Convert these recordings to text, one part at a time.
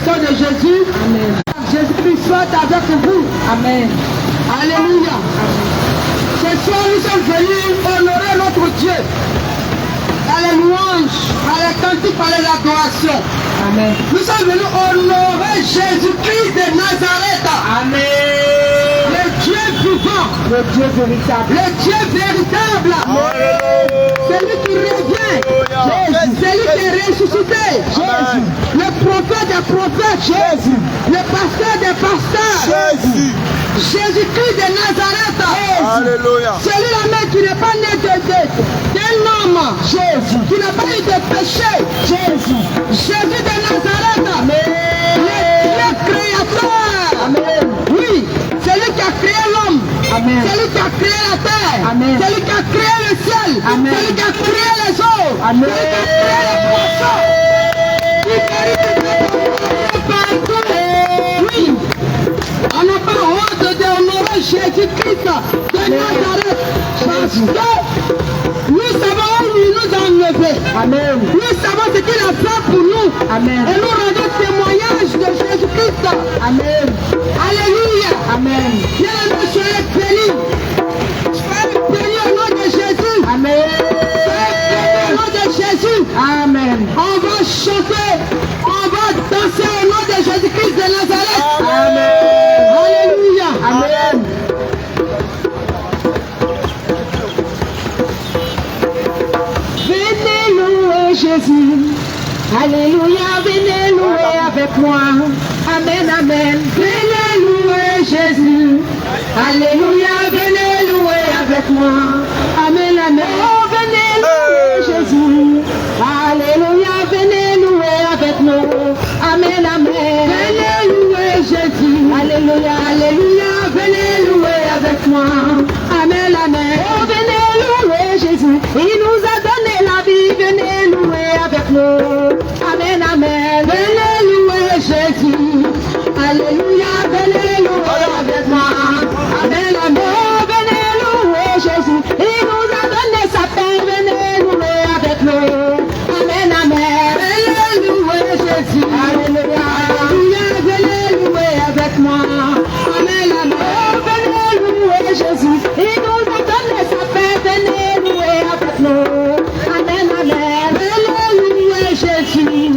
sang de Jésus. Amen. Jésus-Christ soit avec vous. Amen. Alléluia. Ce soir, nous sommes venus honorer notre Dieu. Par les louanges, par les cantiques, par l'adoration. Amen. Nous sommes venus honorer Jésus-Christ de Nazareth. Amen. Le Dieu vivant. Le Dieu véritable. Le Dieu véritable. Celui qui revient. Jésus. Celui qui est ressuscité. Jésus. Le prophète des prophètes. Jésus. Le pasteur des pasteurs. Jésus. Jésus-Christ de Nazareth. Alléluia. Celui-là même qui n'est pas né d'un homme. Jésus. Qui n'a pas eu de péché. Jésus. Jésus de Nazareth. Amen. Le créateur. Amen. Oui. Celui qui a créé l'homme. Amen. Celui qui a créé la terre. Amen. Celui qui a créé le ciel. Amen. Celui qui a créé les eaux. Amen. Celui qui a créé les poissons. Il mérite d'être partout. Oui. On n'a pas honte d'honorer Jésus-Christ de Nazareth. Parce que nous savons où il nous a enlevés. Amen. Nous savons ce qu'il a fait pour nous. Amen. Et nous rendons témoignage de Jésus-Christ. Amen. Alléluia. Amen. Bien-aimés, soyez bénis. Soyez bénis au nom de Jésus. Amen. Soyez bénis au nom de Jésus. Amen. On va chanter, on va danser au nom de Jésus-Christ de Nazareth. Amen. Alléluia. Amen. Venez louer Jésus. Alléluia, venez louer avec moi. Amen, amen. Venez louer Jésus. Alléluia, venez louer avec moi. Amen, amen. Oh, venez louer Jésus. Alléluia, venez louer avec nous. Amen, amen. Venez louer Jésus. Alléluia, alléluia, venez louer avec moi. Amen, amen. Oh, venez louer Jésus. Il nous a donné la vie. Venez louer avec nous. Amen, amen. Venez louer Jésus. Alléluia, venez louer avec moi. Amen, amen. Oh, venez louer Jésus. Il nous a donné sa paix. Venez louer avec nous. Amen, amen. Venez louer Jésus. Alléluia, alléluia, venez louer avec moi. Amen, amen. Oh, venez louer Jésus. Il nous a donné sa paix. Venez louer avec nous. Amen, amen. Venez louer Jésus.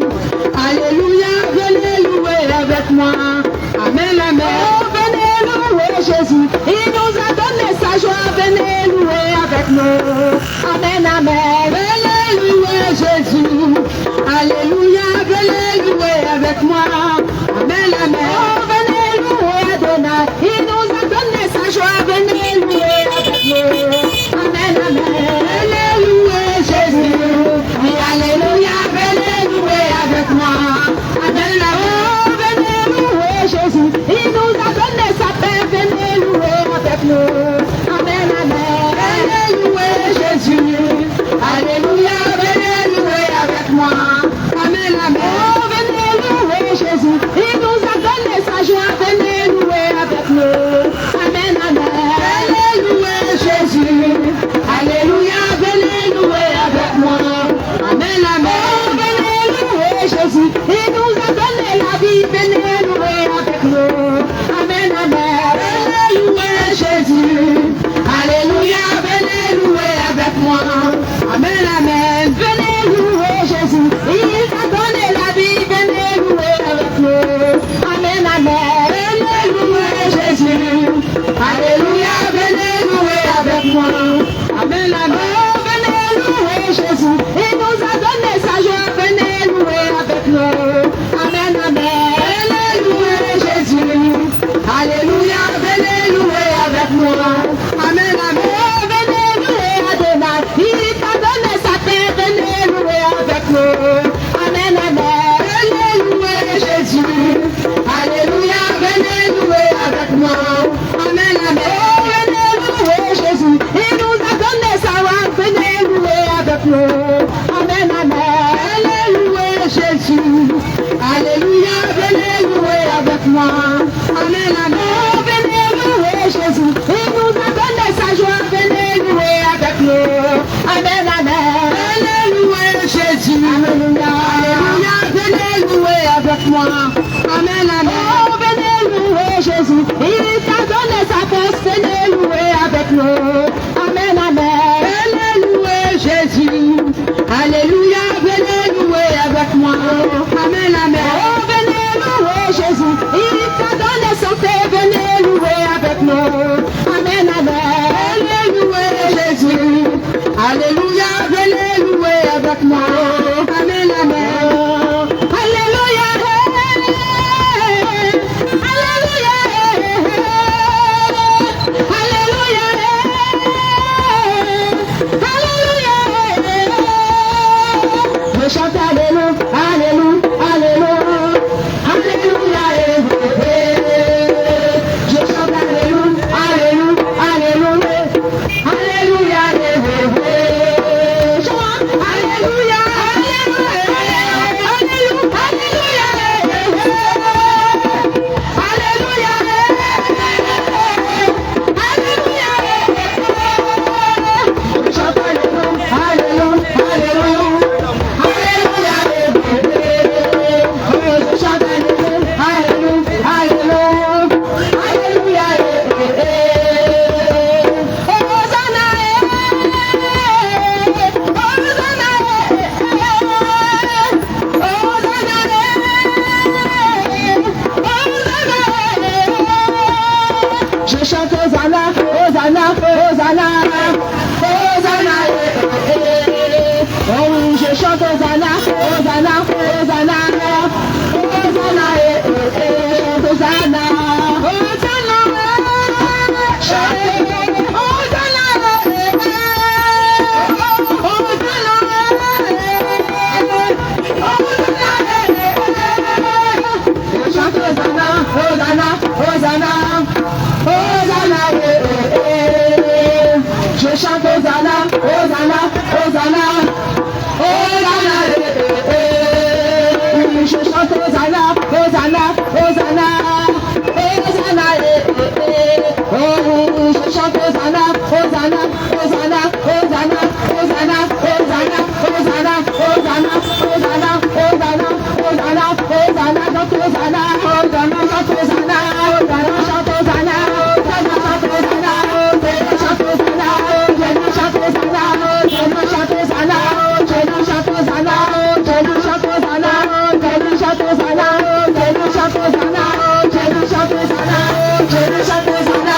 Alléluia, venez louer avec moi. Amen, amen. Oh, venez louer Jésus. Il nous a donné sa joie. Venez louer avec nous. Amen, amen. Venez louer Jésus. Alléluia, venez louer avec moi. Amen, amen. Oh, venez louer Adonai. Il nous a donné sa joie. Venez louer avec nous. Amen, amen. Venez louer Jésus. Oui, alléluia, venez louer avec moi. Amen, amen. Oh, venez louer Jésus. Il nous a donné sa paix. Venez louer avec nous. Amen, amen. Venez louer Jésus. Alléluia, venez louer avec moi. Amen, amen. Oh, venez louer Jésus. Il nous a donné sa joie. Venez louer avec nous. Amen, amen. Venez louer Jésus. Alléluia, venez louer avec moi. Amen, amen. Oh, venez louer Jésus. Il nous a donné la vie. Venez louer avec nous. Amen, amen. Venez louer Jésus. Alléluia, venez louer avec moi. Amen, amen. Venez louer Jésus. Il t'a donné la vie. Venez louer avec nous. Amen, amen. Venez louer Jésus. Alléluia, venez louer avec moi. Amen, amen. Oh, venez louer Jésus. Il nous a donné sa joie. Venez louer avec nous. Amen, amen. Venez louer Jésus. Alléluia, venez louer avec moi. Amen, amen. Oh, venez louer Adonai. Il t'a donné sa paix. Venez louer avec nous. Amen, amen. Venez louer Jésus. Alléluia, venez louer avec moi. Amen, amen. Oh, venez louer Jésus. Il nous a donné sa joie. Venez louer avec nous. Amen, amen. Venez louer Jésus. Alléluia, venez louer avec moi. Amen, amen. Oh, venez louer Jésus. Il nous a donné sa joie. Venez louer avec nous. Amen, amen. Venez louer Jésus. Alléluia, alléluia. Venez louer avec moi. Amen, amen. Oh, venez louer Jésus. Il t'a donné sa force. Venez louer avec nous. Amen, amen. Venez louer Jésus. Alléluia. Venez louer avec moi. Amen, amen. Oh, venez louer Jésus. Il t'a donné santé. Venez louer avec nous. Amen, amen. Venez louer Jésus. Alléluia. Venez louer avec moi. Amen, amen. Alléluia. Je chante Alléluia, Alléluia, Alléluia, Alléluia, je chante Alléluia, Alléluia, Alléluia, Alléluia, je chante Alléluia, je chante Hosanna, Hosanna, Hosanna, Hosanna, je chante Hosanna, Hosanna, Hosanna, Hosanna, je chante Hosanna, Hosanna, Hosanna, Hosanna, Hosanna, Hosanna, Hosanna, Hosanna, Hosanna, Hosanna, Hosanna, Hosanna, chante Hosanna, Hosanna, chante Hosanna, Hosanna, chante Hosanna, Hosanna, chante Hosanna, chante Hosanna, chante Hosanna, chante Hosanna, chante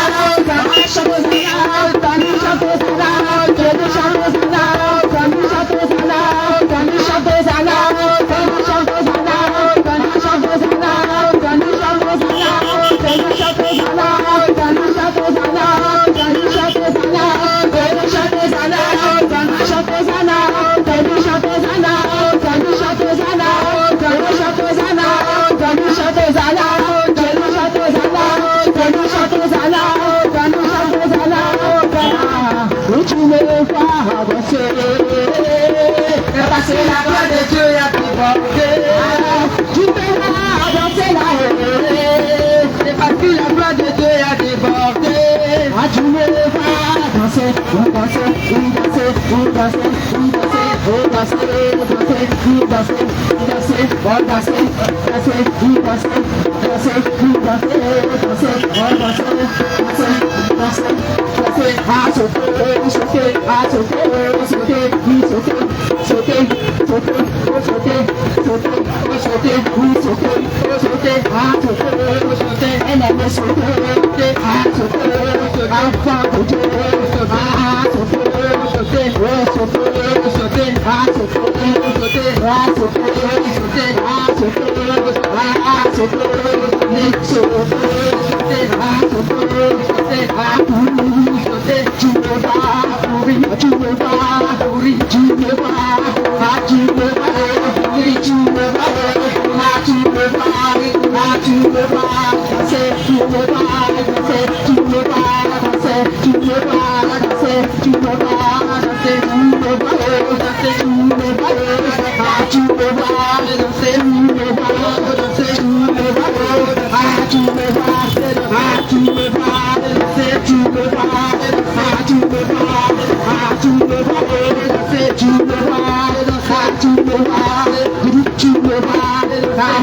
Hosanna, chante Hosanna, chante Hosanna, chante Hosanna, chante Hosanna, c'est la gloire de Dieu à déborder. Tu verras avancer la haie. C'est parce que la gloire de Dieu a débordé. Tu me vas danser, danser, danser, danser,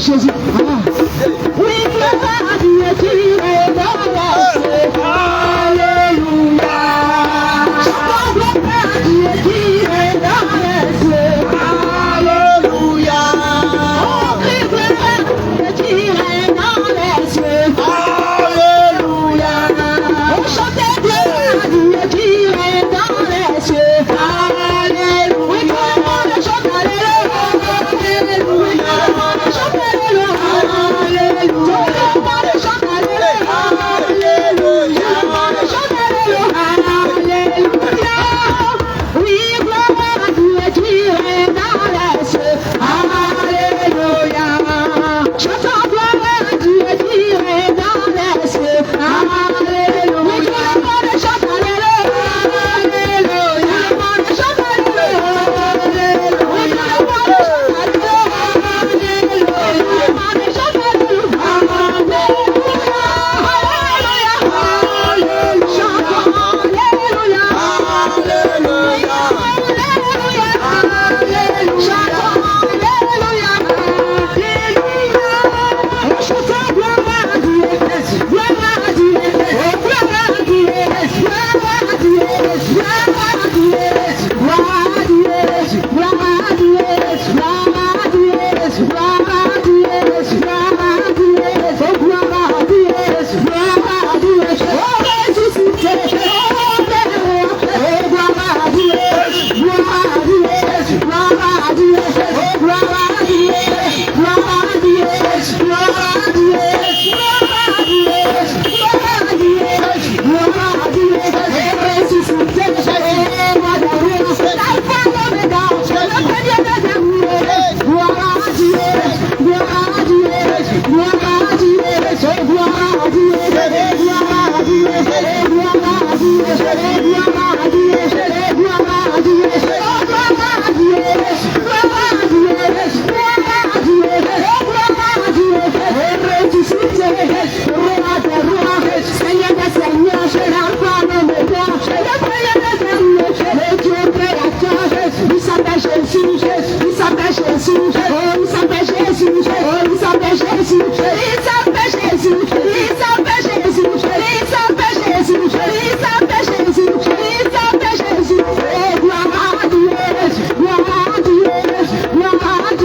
chante Jésus. Oui, gloire à Dieu qui est dans les cieux. Alléluia. Chantons gloire à Dieu qui est dans les cieux. Alléluia. Oh, crie gloire à Dieu qui est dans les cieux. Alléluia. On chante gloire à Dieu qui est dans les cieux. Alléluia. Oui, comment on chante Alléluia. Alléluia. Chante Alléluia. Alléluia. Chante Alléluia. Alléluia. Chante Alléluia. Alléluia. Oui, gloire à Dieu qui est dans les cieux. Alléluia. Chantons gloire à Dieu qui est dans les cieux. Alléluia. Oui, comment on chante Alléluia. Alléluia. Chante Alléluia.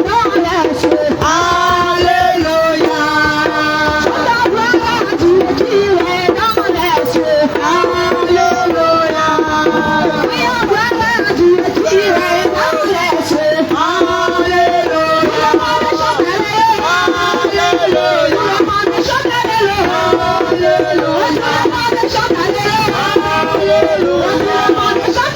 Alléluia. Oui, comment on chante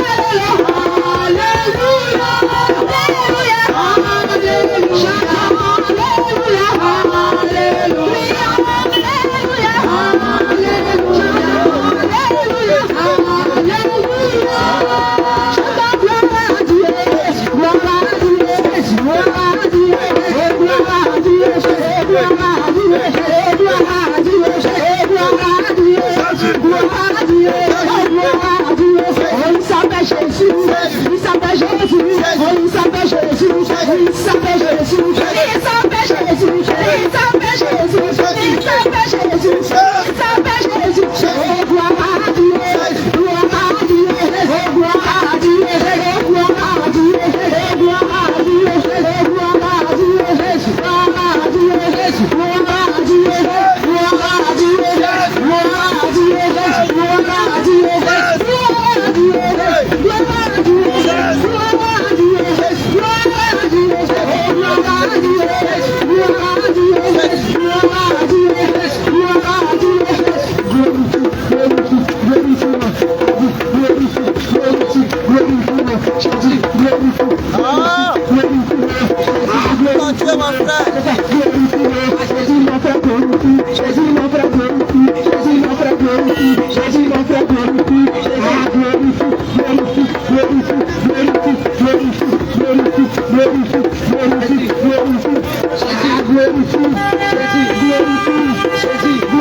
Jésus,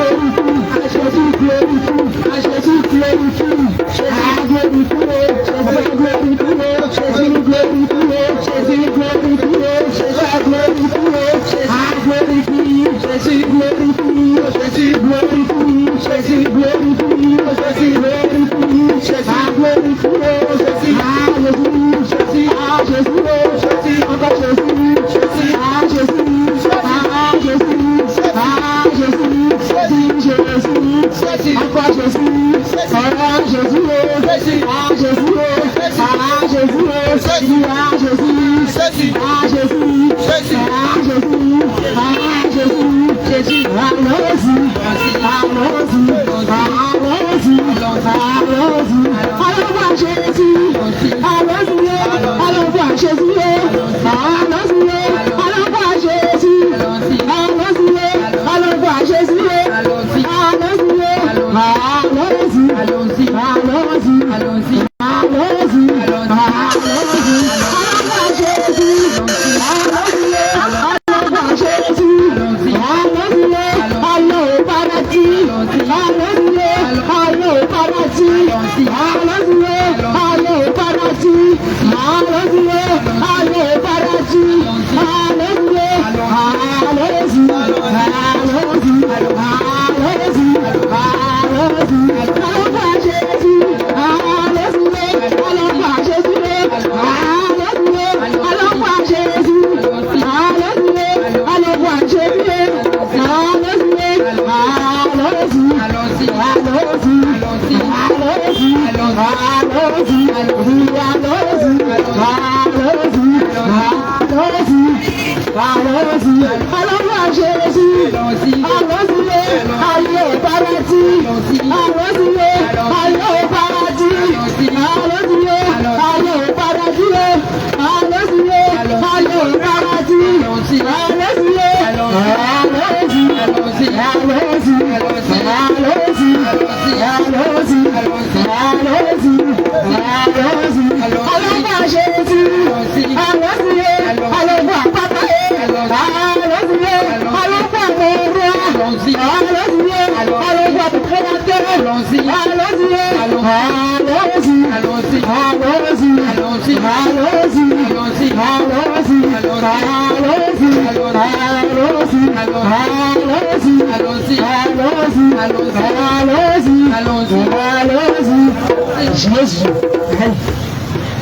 Jésus,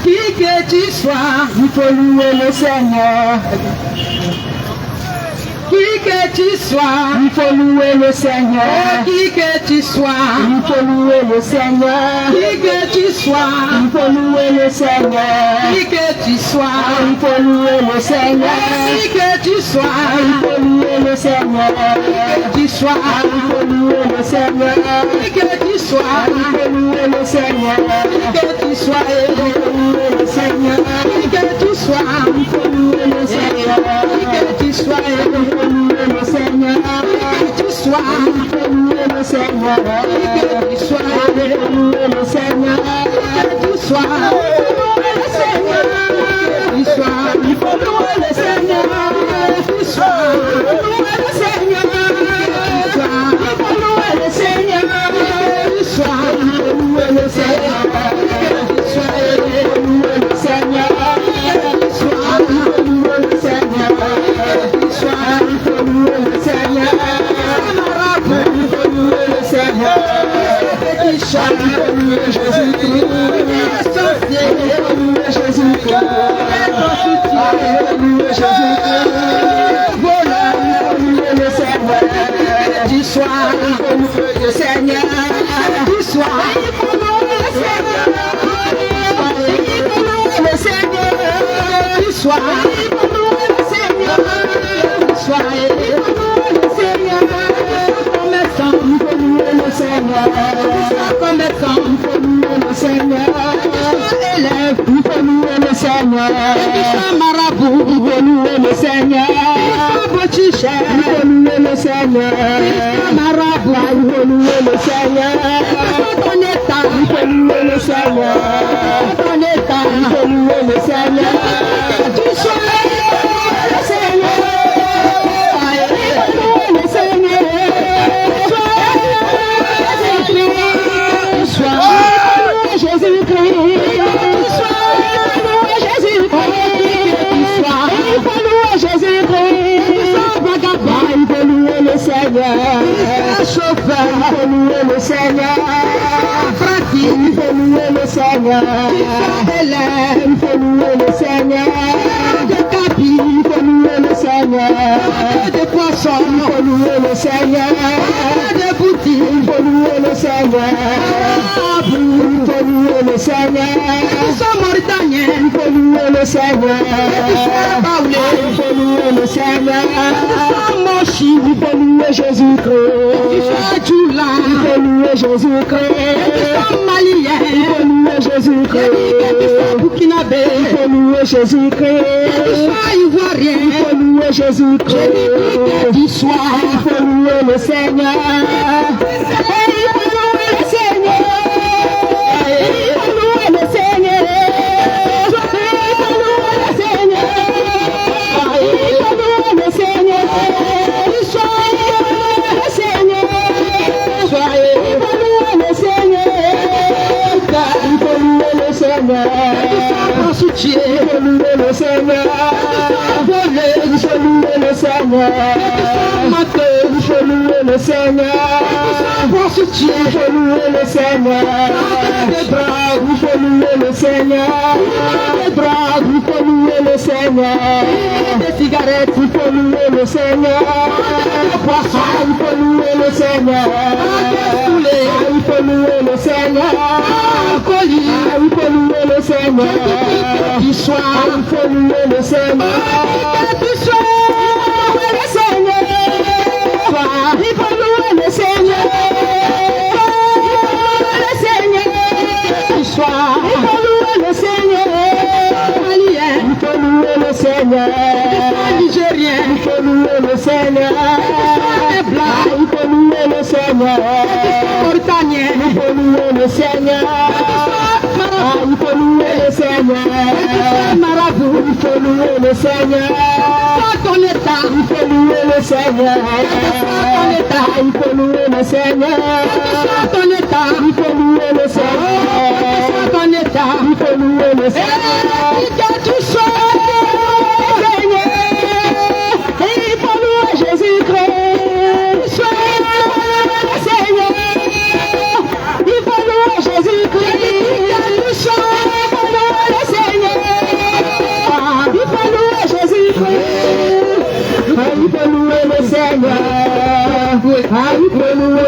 qui que tu sois, il faut louer le Seigneur. Qui que tu sois, il faut louer le Seigneur. Qui que tu sois, il faut louer le Seigneur. Qui que tu sois, il faut louer le Seigneur. Qui que tu sois, il faut louer le Seigneur. Qui que tu sois, il faut louer le Seigneur. Qui que tu sois, il faut louer le Seigneur. Qui que tu sois, il faut louer le Seigneur. Qui que tu sois, il faut louer le Seigneur. Qui que tu sois, il faut louer le Seigneur. Qui que tu sois, il faut louer le Seigneur. Que tu sois, que louer le Seigneur. Que tu sois, que louer le Seigneur. Que tu sois, louer le Seigneur. Que tu sois, il faut louer le Seigneur. Que tu sois, louer le Seigneur. Que tu sois, il faut louer le Seigneur. Que tu sois, louer le Seigneur. Que tu sois, louer le Seigneur. Que tu sois, louer le Seigneur. Que tu sois, louer le Seigneur, louer le Seigneur, petit chat, louer Jésus-Christ, louer Jésus-Christ, louer Jésus-Christ, voilà, louer le Seigneur, du soir, louer le Seigneur, du soir, louer le Seigneur, louer le Seigneur, du soir, louer le Seigneur. Soyez le Seigneur, commerçant, louer le Seigneur, commerçant, louer le Seigneur, élève, louer le Seigneur, marabout, louer le Seigneur, botichère, louer le Seigneur, marabout, louer le Seigneur, ton état, louer le Seigneur, ton état, louer le Seigneur, tu sois le Seigneur. Le Seigneur, Seigneur. Chauffeur, il faut louer le Seigneur. Pratique, il faut louer le Seigneur. Élève, il faut louer le Seigneur. De cabine, il faut louer le Seigneur. De poissons, il faut louer le Seigneur. De boutique, il faut louer le Seigneur. Il faut louer le Seigneur. Il faut louer le Seigneur. Il faut louer le Seigneur. Il faut louer Jésus-Christ. Il faut louer Jésus-Christ. Il faut louer Jésus-Christ. Il faut louer Jésus-Christ. Il faut louer Jésus-Christ. Il faut louer le Seigneur. Il faut louer le Seigneur. Il faut louer le Seigneur. Soutien, il faut louer le Seigneur. Voler, il faut louer le Seigneur. Mater, il faut louer le Seigneur. Soutien, il faut louer le Seigneur. Des dragues, il faut louer le Seigneur. Des dragues, il faut louer le Seigneur. Des cigarettes, il faut louer le Seigneur. Des poissons, il faut louer le Seigneur. Il faut louer le Seigneur. Il faut louer le Seigneur. Du soir, il faut louer le Seigneur. Du soir, le Seigneur. Il faut louer le Seigneur. Le Seigneur. Du soir, il faut louer le Seigneur. Il faut louer le Seigneur. Nigérien, il faut louer le Seigneur. Les Blancs, il faut louer le Seigneur. Mauritanien, il faut louer le Seigneur. Il faut louer le Seigneur. Marabout, il faut louer le Seigneur. Ton état, il faut louer le Seigneur. Ton état, il faut louer le Seigneur. Ton état, il faut louer le Seigneur. Ton état, il faut louer le Seigneur. Il faut louer Jésus-Christ. Seigneur, il faut louer Jésus-Christ. Il faut louer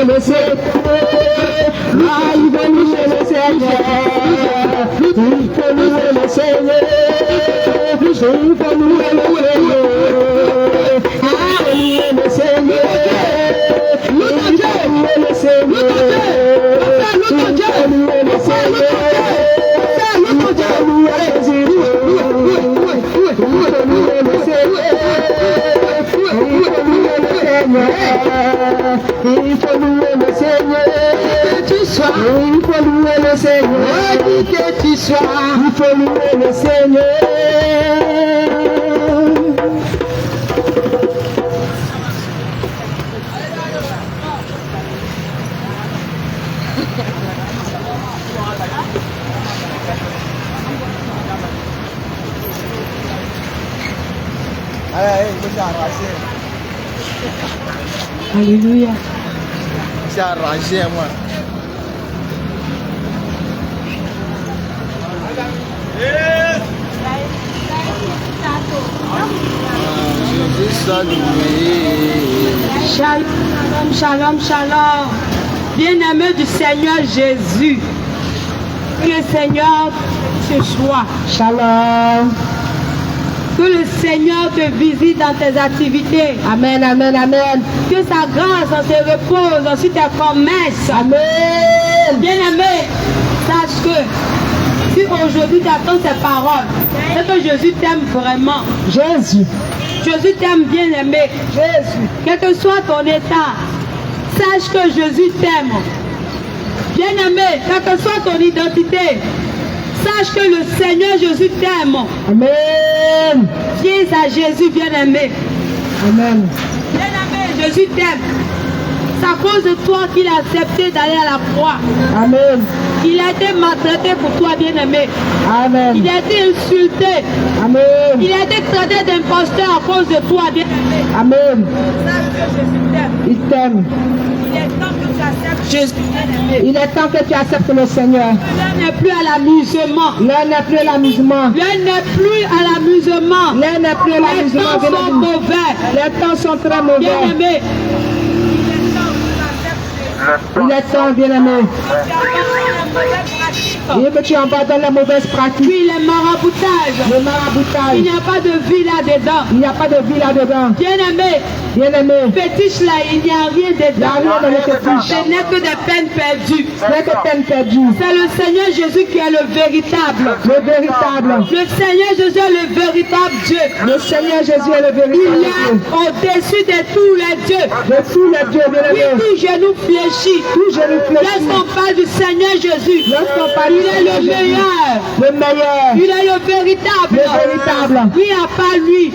le Seigneur. Il faut louer le Seigneur. Il faut louer le Seigneur. Il faut louer le Seigneur. Il faut louer le Seigneur. Il faut louer le Seigneur, que tu sois, il faut louer le Seigneur. Alléluia. C'est arrangé, moi. Shalom, shalom, shalom. Bien-aimé du Seigneur Jésus, que le Seigneur te soit. Shalom. Que le Seigneur te visite dans tes activités. Amen, amen, amen. Que sa grâce se repose sur tes commerces. Amen. Bien-aimé, sache que si aujourd'hui tu attends ces paroles, c'est que Jésus t'aime vraiment. Jésus. Jésus t'aime, bien-aimé. Jésus. Quel que soit ton état, sache que Jésus t'aime. Bien-aimé, quelle que soit ton identité, sache que le Seigneur Jésus t'aime. Amen. Viens à Jésus, bien-aimé. Amen. Bien-aimé, Jésus t'aime. C'est à cause de toi qu'il a accepté d'aller à la croix. Amen. Il a été maltraité pour toi, bien-aimé. Amen. Il a été insulté. Amen. Il a été traité d'imposteur à cause de toi, bien-aimé. Amen. Jésus t'aime. Il t'aime. Il est temps que tu acceptes Jésus, bien-aimé. Il est temps que tu acceptes le Seigneur. L'heure n'est plus à l'amusement. L'heure n'est plus l'amusement. L'heure n'est plus à l'amusement. L'heure n'est plus Les l'amusement. temps sont mauvais. Les temps sont très mauvais. Bien-aimé. Il est temps, bien-aimé. Il veut que tu abandonnes les mauvaises pratiques. Puis les maraboutages. Le maraboutage. Il n'y a pas de vie là-dedans. Il n'y a pas de vie là-dedans. Bien-aimé. Bien-aimé. Fétiche là, il n'y a rien Il n'y a dedans. rien dans le fétiche. Ce n'est que des peines perdues. C'est que peine perdue. C'est le Seigneur Jésus qui est le véritable. Le véritable. Le Seigneur Jésus est le véritable Dieu. Le Seigneur Jésus est le Il véritable est Dieu. au-dessus de tous les dieux. De tous les dieux, Oui, bien-aimé. tout genou fléchit. Tout genou fléchit. Lorsqu'on parle du Seigneur Jésus, Lorsqu'on parle il est le meilleur. Le meilleur. Il est le véritable. Le véritable. Oui, à part lui,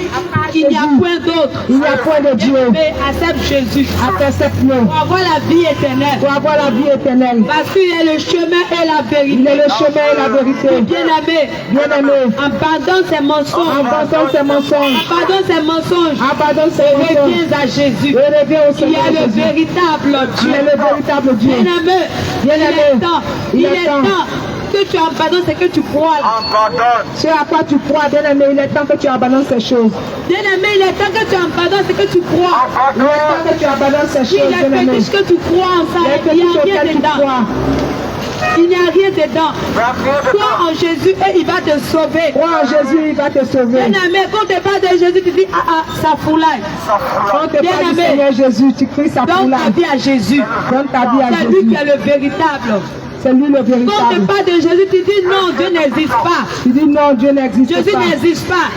il n'y a point d'autre. Il n'y a point de Dieu. Mais accepte Jésus Accepte-le. pour avoir la vie éternelle. Pour avoir la vie éternelle. Parce qu'il est le chemin et la vérité. Il est le chemin et la vérité. Bien-aimé, Bien-aimé. abandonne ces mensonges. Abandonne ces mensonges. Abandonne ces mensonges. Abandonne ces Et mensonges. reviens à Jésus. Et reviens au Qui Seigneur est le Jésus. véritable Tu Dieu. es le véritable Dieu. Bien-aimé, il Bien-aimé, est temps. il Il est est temps. temps que tu abandonnes ce que tu crois. C'est à quoi tu crois, bien-aimé. Il est temps que tu abandonnes ces choses. Bien-aimé, il est temps que tu abandonnes ce que tu crois. Il est temps que tu abandonnes ces Si choses, les bien-aimé. fétiches que tu crois en ça, Les il n'y péchés a rien auxquels tu dedans. crois. Il n'y a rien dedans. Crois en Jésus et il va te sauver. Crois en Jésus, il va te sauver. Bien-aimé, quand tu parles de Jésus, tu dis, ça foulaille. Quand tu parles du Bien-aimé. Seigneur Jésus, tu cries sa Donne foulade. ta vie à Jésus. Donne ta vie à C'est lui Jésus. qui est le véritable. C'est lui le Quand tu véritable. parles de Jésus, tu dis non, Dieu n'existe pas. Tu dis non, Dieu n'existe Jésus pas. n'existe pas.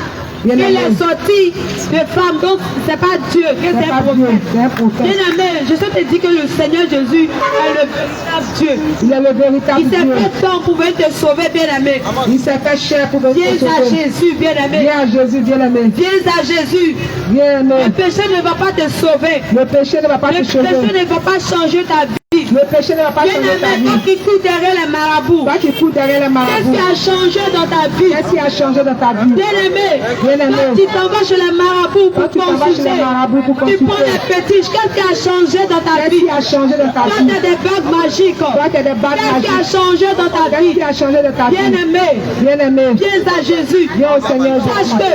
Il Bien-aimé. est sorti de femmes, donc c'est pas Dieu, que C'est c'est pas un Dieu, prophète. c'est un prophète. Bien-aimé, je te dis que le Seigneur Jésus est le véritable Dieu. Il est le véritable Il s'est Dieu. fait tant pour venir te sauver, bien-aimé. Il s'est fait cher pour venir Viens te à sauver. Jésus, bien-aimé. Viens à Jésus, bien-aimé. Viens à Jésus. Le Bien-aimé. péché ne va pas te sauver. Le péché ne va pas Le te péché sauver. ne va pas changer ta vie. Le péché ne va pas changer ta Bien-aimé, toi vie. qui cours derrière les marabouts, Toi qui cours derrière les qu'est-ce qui marabouts. a changé dans ta vie? Qu'est-ce qui a changé dans ta vie? Bien-aimé, Bien-aimé. quand tu t'en vas chez les marabouts Quand pour tu t'en vas chez consulter, les marabouts pour tu prends consulter. les fétiches, qu'est-ce qui a changé dans ta Qu'est-ce vie? qui a changé dans ta Toi, tu vie? as des bagues magiques. Toi qui as des bagues Qu'est-ce qui a magiques. changé dans ta Qu'est-ce vie? qui a changé dans ta vie? Bien-aimé, Bien-aimé. viens à Jésus. Viens au Seigneur Sache Jésus. que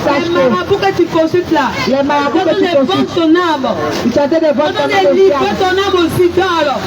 Sache les que marabouts que tu consultes là, les marabouts quand que on tu les vend consultes, ton âme, ils sont en train de vendre quand ton on âme les au livre diable. ton âme au cigare,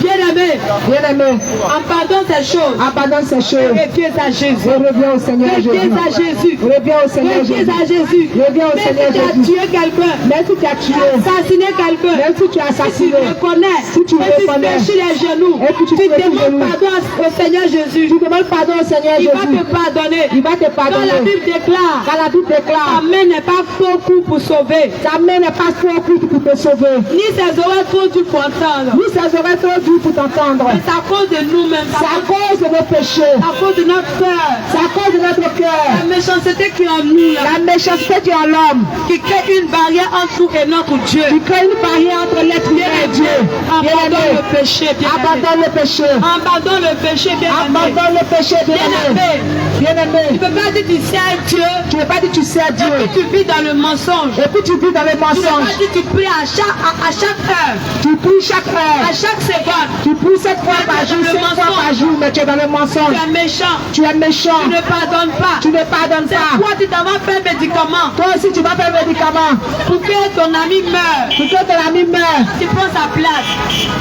bien-aimé, Bien-aimé, abandonne ces choses. abandonne ces choses. Et viens à Jésus. Et reviens au Seigneur Jésus. Reviens à Jésus. Reviens au Seigneur Jésus. Reviens à Jésus. Reviens au Même Seigneur si tu as Jésus. tué quelqu'un, Même si tu as tué, assassiné quelqu'un, même si tu as si tu assassiné, reconnais, si tu et tu reconnais, fléchis les genoux, et que tu tu fléchis les demandes genoux, pardon au Seigneur Jésus, tu demandes pardon au Seigneur il va Jésus. te pardonner. Il va te Quand la pardonner. Bible déclare, Quand la Bible ta déclare, main n'est pas trop court pour sauver, ta main n'est pas trop courte pour te sauver, ni ses oreilles trop dures pour entendre. ni ça serait trop dur pour t'entendre. Mais c'est à cause de nous-mêmes, C'est à cause de nos péchés, à cause de notre cœur, c'est à cause de notre cœur, la méchanceté qui est en nous, là, la méchanceté qui est en l'homme, qui crée une barrière entre nous et notre Dieu. qui crée une barrière entre l'être humain et Dieu. Abandonne Bien-aimé, le péché, bien-aimé. abandonne le péché. Abandonne le péché, bien-aimé. Abandonne le péché, bien-aimé. Bien-aimé, tu Bien-aimé, ne peux pas dire tu sais Dieu, tu ne veux pas dire tu sais et Dieu, puis tu vis dans le mensonge. et puis tu vis dans les Tu ne peux mensonges. pas dire tu pries à chaque heure, Tu pries chaque à heure, chaque seconde. tu pries 7 fois par jour, 5 fois par jour, mais tu es dans le mensonge. Tu es méchant, Tu es méchant, tu ne pardonnes pas. tu ne pardonnes C'est pas. quoi tu t'en vas faire un médicament Toi aussi, tu vas faire un médicament pour que ton ami meure. pour que ton ami meure, Tu prends sa place.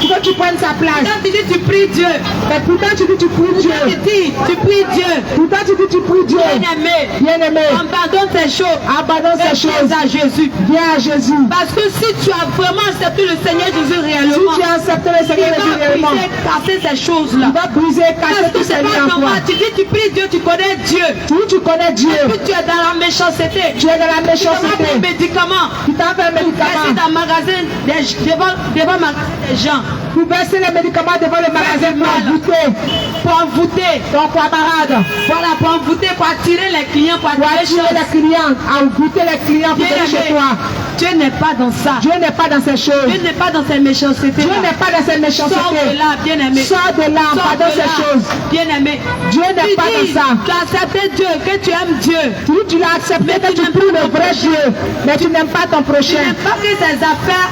pour que tu prennes sa place. Quand tu dis tu pries Dieu, Mais pourtant, tu dis tu pries Dieu. tu dis tu pries Dieu. Pourtant, tu dis tu pries Dieu. Bien-aimé, Bien-aimé, abandonne ces choses. abandonne ces Viens choses. à Jésus. Viens à Jésus. Parce que si tu as vraiment accepté le Seigneur Jésus Si réellement, tu as accepté le il Seigneur Jésus va réellement, briser, casser ces choses-là. il va briser et casser Parce que tous c'est ces pas liens en toi. normal. Tu dis tu pries Dieu, tu connais Dieu. Tu connais Dieu. Puis tu es dans la méchanceté. Tu es dans la Tu vas prendre méchanceté. un médicament. Tu t'as fait un Verser médicament. dans le magasin devant magasin des gens. Pour verser les médicaments devant le magasin pour envoûter Pour envoûter. ton camarade, Voilà, pour envoûter, pour attirer les clients, pour pour attirer attirer les les clients, envoûter les clients pour venir chez toi. Dieu n'est pas dans ça. Dieu n'est pas dans ces choses. Dieu n'est pas dans ces méchancetés. Dieu n'est pas dans ces méchancetés. Sors de là, bien-aimé. Sors de là, pardonne ces choses. Bien-aimé. Dieu n'est pas dans ça. Tu as accepté Dieu, que tu aimes Dieu. Tu l'as accepté, que tu pries le vrai Dieu, mais tu n'aimes pas ton Tu prochain. n'aimes pas que ses affaires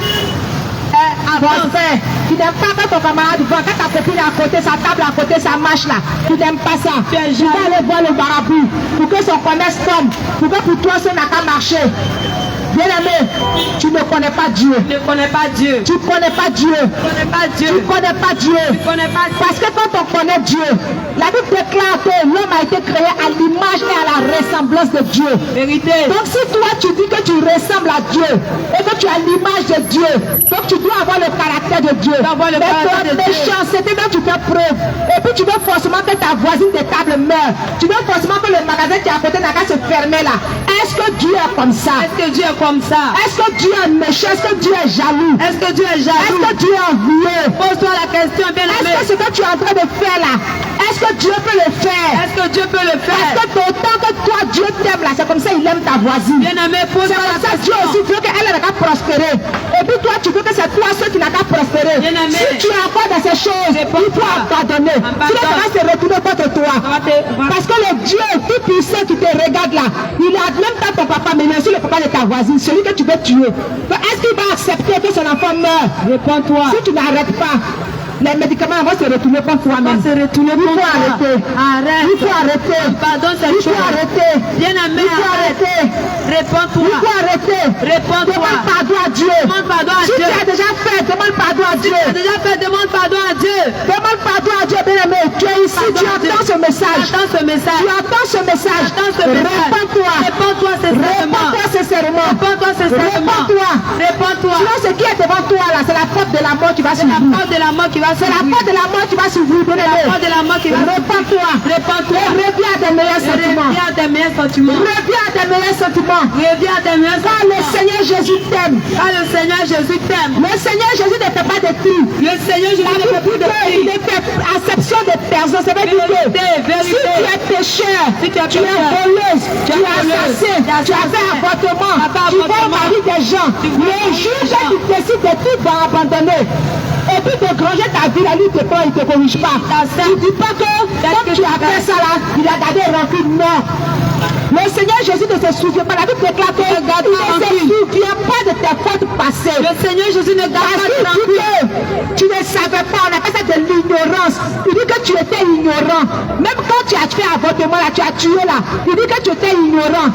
avancent. Parfait. Tu n'aimes pas quand ton camarade va, quand ta copine est à côté, sa table à côté, ça marche là. Tu n'aimes pas ça. Tu es Tu vas aller voir le marabout pour que son commerce tombe, pour que pour toi ça n'a qu'à marcher. Bien-aimé, tu ne connais pas Dieu. Tu ne connais pas Dieu. Tu ne connais pas Dieu. Tu ne connais pas Dieu. Tu ne connais pas Dieu. Tu connais pas Dieu. Parce que quand on connaît Dieu, la Bible déclare que l'homme a été créé à l'image et à la ressemblance de Dieu. Vérité. Donc si toi tu dis que tu ressembles à Dieu et que tu as l'image de Dieu, donc tu dois avoir le caractère de Dieu. Tu dois avoir le caractère de Dieu. Méchanceté dont tu fais preuve. Et puis tu veux forcément que ta voisine de table meure. Tu veux forcément que le magasin qui est à côté n'a qu'à se fermer là. Est-ce que Dieu est comme ça? Est-ce que Dieu est comme ça? Est-ce que Dieu est méchant? Est-ce que Dieu est jaloux? Est-ce que Dieu est Est-ce jaloux? que Dieu est envieux? Pose-toi la question, bien Est-ce aimé. que ce que tu es en train de faire là, est-ce que Dieu peut le faire? Est-ce que Dieu peut le Parce faire? que autant que toi Dieu t'aime là, c'est comme ça il aime ta voisine. Bien aimé, C'est pose-toi comme la ça Dieu question. aussi veut qu'elle n'a qu'à prospérer. Et puis toi tu veux que c'est toi ceux qui n'a qu'à prospérer. Bien aimé. Si tu es encore dans ces choses, il faut abandonner. Sinon ça va se retourner contre toi. Parce que le Dieu tout puissant qui te regarde là, il a même pas ton papa, mais il est aussi le papa de ta voisine, celui que tu veux tuer. Donc est-ce qu'il va accepter que son enfant meure? Réponds-toi. Si tu n'arrêtes pas, les médicaments vont se retourner contre toi-même. Se retourner Il contre faut toi. arrêter. Arrête. Il faut arrêter. Pardonne cette Il faut chose. arrêter. Bien aimé, Il faut arrête. arrêter. Il Réponds-toi. faut arrêter. Réponds-toi. Demande pardon à Dieu. Demande pardon à Si Dieu. tu as déjà fait, demande pardon à Dieu. Tu as déjà fait, demande pardon à Dieu. Demande pardon à Dieu, bien-aimé. Tu es ici, Pardon tu à Dieu. entends ce message. Attends ce message. Tu entends ce message. Attends ce message. Réponds-toi. Réponds-toi sincèrement. Réponds-toi sincèrement. Réponds-toi sincèrement. Réponds-toi. Réponds-toi. Sinon, ce qui est devant toi là, c'est la porte de la mort qui va C'est la s'ouvrir. porte de la mort qui va C'est la s'ouvrir. porte de la mort qui va s'ouvrir, La bien-aimé. porte de la mort qui va s'ouvrir. Réponds-toi. Réponds-toi. Et reviens à tes meilleurs sentiments. Reviens à tes meilleurs sentiments. Reviens à tes meilleurs sentiments. Reviens à tes meilleurs Quand le sentiments. Seigneur Jésus t'aime, Quand le Seigneur Jésus t'aime. le Seigneur Jésus ne fait pas de tri. Le Seigneur Jésus ne fait plus de Il prix. ne fait acception de personne. Ça veut dire que Vérité, si tu es pécheur, Si tu es tu es pécheur, voleuse, tu es voleuse, assassin, tu es tu as fait assassin, avortement, tu as fait tu vas au avortement, mari des gens, tu vas au le mari des juge gens. qui décide de tout va abandonner. Et puis de granger ta vie, là, lui, il ne te corrige pas. Il ne dit pas que comme tu as fait ça là, il a gardé rancune. Non. Le Seigneur Jésus ne se souvient pas. La Bible déclare qu'il ne se souvient pas de tes fautes passées. Le Seigneur Jésus ne garde Parce pas de qu'il dit rancune. que tu ne savais pas, on appelle ça de l'ignorance. Il dit que tu étais ignorant. Même quand tu as fait avortement là, tu as tué là, il dit que tu étais ignorant.